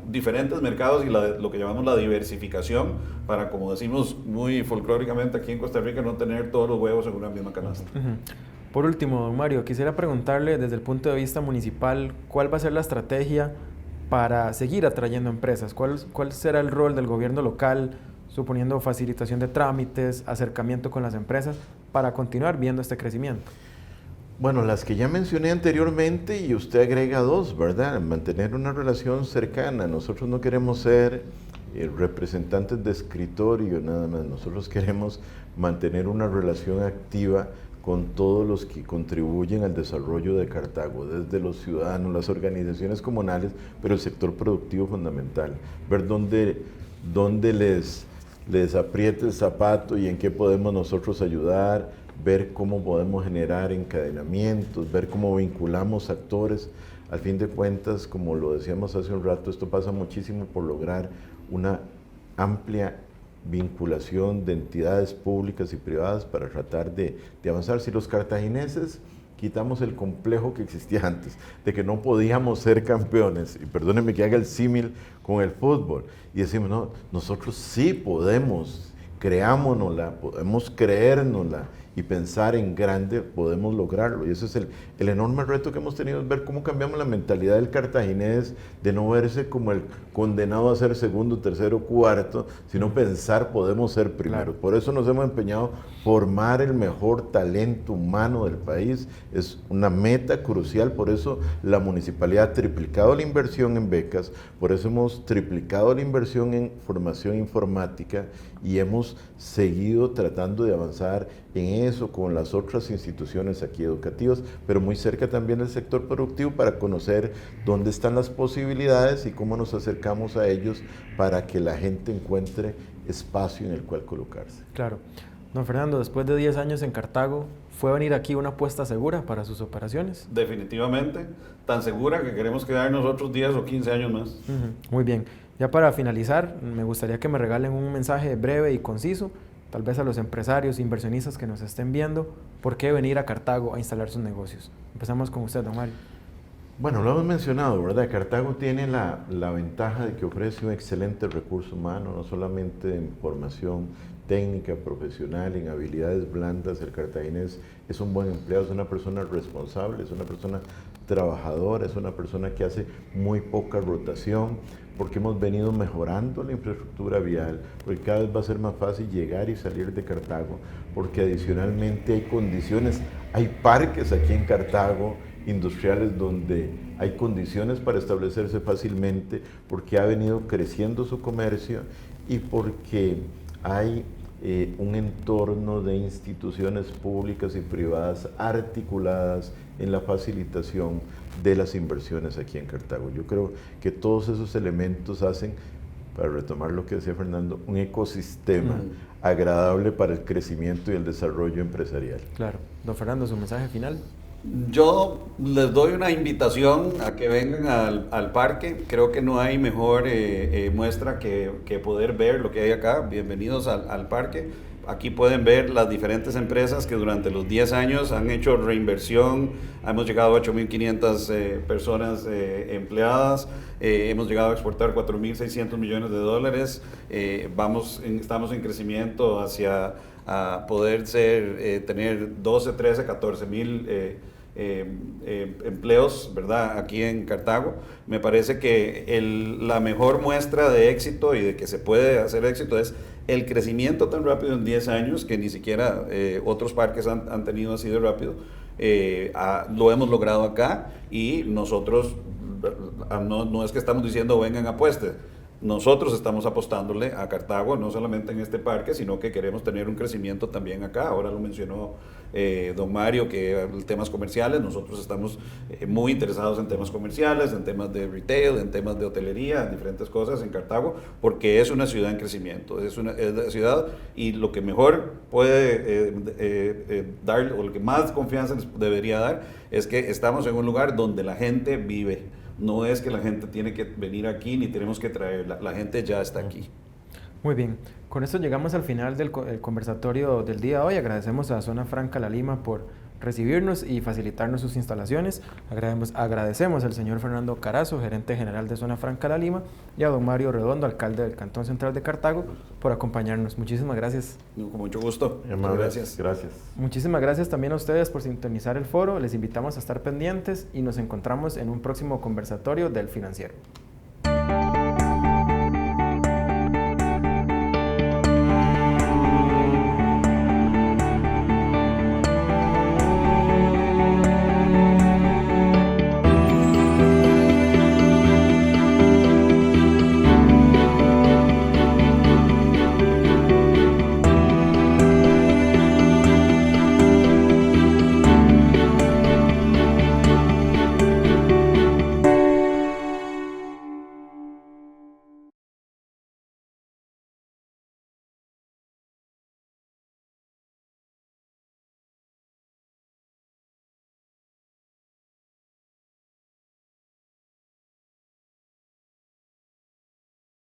diferentes mercados y lo que llamamos la diversificación, para, como decimos muy folclóricamente aquí en Costa Rica, no tener todos los huevos en una misma canasta. Por último, don Mario, quisiera preguntarle desde el punto de vista municipal, ¿cuál va a ser la estrategia para seguir atrayendo empresas? ¿Cuál será el rol del gobierno local, suponiendo facilitación de trámites, acercamiento con las empresas, para continuar viendo este crecimiento? Bueno, las que ya mencioné anteriormente, y usted agrega dos, ¿verdad? Mantener una relación cercana. Nosotros no queremos ser representantes de escritorio nada más. Nosotros queremos mantener una relación activa con todos los que contribuyen al desarrollo de Cartago, desde los ciudadanos, las organizaciones comunales, pero el sector productivo fundamental. Ver dónde les aprieta el zapato y en qué podemos nosotros ayudar, ver cómo podemos generar encadenamientos, ver cómo vinculamos actores. Al fin de cuentas, como lo decíamos hace un rato, esto pasa muchísimo por lograr una amplia vinculación de entidades públicas y privadas para tratar de avanzar. Si los cartagineses quitamos el complejo que existía antes, de que no podíamos ser campeones, y perdónenme que haga el símil con el fútbol, y decimos, no, nosotros sí podemos creámonosla, podemos creérnosla y pensar en grande, podemos lograrlo. Y ese es el enorme reto que hemos tenido, es ver cómo cambiamos la mentalidad del cartaginés, de no verse como el condenado a ser segundo, tercero, cuarto, sino pensar podemos ser primero. Claro. Por eso nos hemos empeñado formar el mejor talento humano del país. Es una meta crucial, por eso la municipalidad ha triplicado la inversión en becas, por eso hemos triplicado la inversión en formación informática y hemos seguido tratando de avanzar en eso con las otras instituciones aquí educativas, pero muy cerca también del sector productivo para conocer dónde están las posibilidades y cómo nos acercamos a ellos para que la gente encuentre espacio en el cual colocarse. Claro. Don Fernando, después de 10 años en Cartago, ¿fue venir aquí una apuesta segura para sus operaciones? Definitivamente, tan segura que queremos quedarnos otros 10 o 15 años más. Muy bien. Ya para finalizar, me gustaría que me regalen un mensaje breve y conciso, tal vez a los empresarios, inversionistas que nos estén viendo, ¿por qué venir a Cartago a instalar sus negocios? Empezamos con usted, don Mario. Bueno, lo hemos mencionado, ¿verdad? Cartago tiene la ventaja de que ofrece un excelente recurso humano, no solamente en formación técnica, profesional, en habilidades blandas. El cartaginés es un buen empleado, es una persona responsable, es una persona trabajadora, es una persona que hace muy poca rotación, porque hemos venido mejorando la infraestructura vial, porque cada vez va a ser más fácil llegar y salir de Cartago, porque adicionalmente hay condiciones, hay parques aquí en Cartago, industriales, donde hay condiciones para establecerse fácilmente, porque ha venido creciendo su comercio y porque hay un entorno de instituciones públicas y privadas articuladas en la facilitación de las inversiones aquí en Cartago. Yo creo que todos esos elementos hacen, para retomar lo que decía Fernando, un ecosistema agradable para el crecimiento y el desarrollo empresarial. Claro. Don Fernando, su mensaje final. Yo les doy una invitación a que vengan al parque. Creo que no hay mejor muestra que poder ver lo que hay acá. Bienvenidos al parque. Aquí pueden ver las diferentes empresas que durante los 10 años han hecho reinversión. Hemos llegado a 8.500 personas empleadas. Hemos llegado a exportar 4.600 millones de dólares. Estamos en crecimiento hacia a poder tener 12, 13, 14 mil empleos, ¿verdad? Aquí en Cartago. Me parece que la mejor muestra de éxito y de que se puede hacer éxito es el crecimiento tan rápido en 10 años que ni siquiera otros parques han tenido así de rápido. Lo hemos logrado acá y nosotros no es que estamos diciendo vengan apuesten. Nosotros estamos apostándole a Cartago, no solamente en este parque, sino que queremos tener un crecimiento también acá. Ahora lo mencionó don Mario, que temas comerciales, nosotros estamos muy interesados en temas comerciales, en temas de retail, en temas de hotelería, en diferentes cosas en Cartago, porque es una ciudad en crecimiento, es una ciudad y lo que mejor puede dar, o lo que más confianza les debería dar, es que estamos en un lugar donde la gente vive. No es que la gente tiene que venir aquí ni tenemos que traerla, la gente ya está aquí. Muy bien, con esto llegamos al final del conversatorio del día de hoy. Agradecemos a Zona Franca La Lima por recibirnos y facilitarnos sus instalaciones. Agradecemos al señor Fernando Carazo, gerente general de Zona Franca La Lima, y a don Mario Redondo, alcalde del Cantón Central de Cartago, por acompañarnos. Muchísimas gracias. Con mucho gusto. Gracias. Gracias. Muchísimas gracias también a ustedes por sintonizar el foro. Les invitamos a estar pendientes y nos encontramos en un próximo conversatorio del Financiero.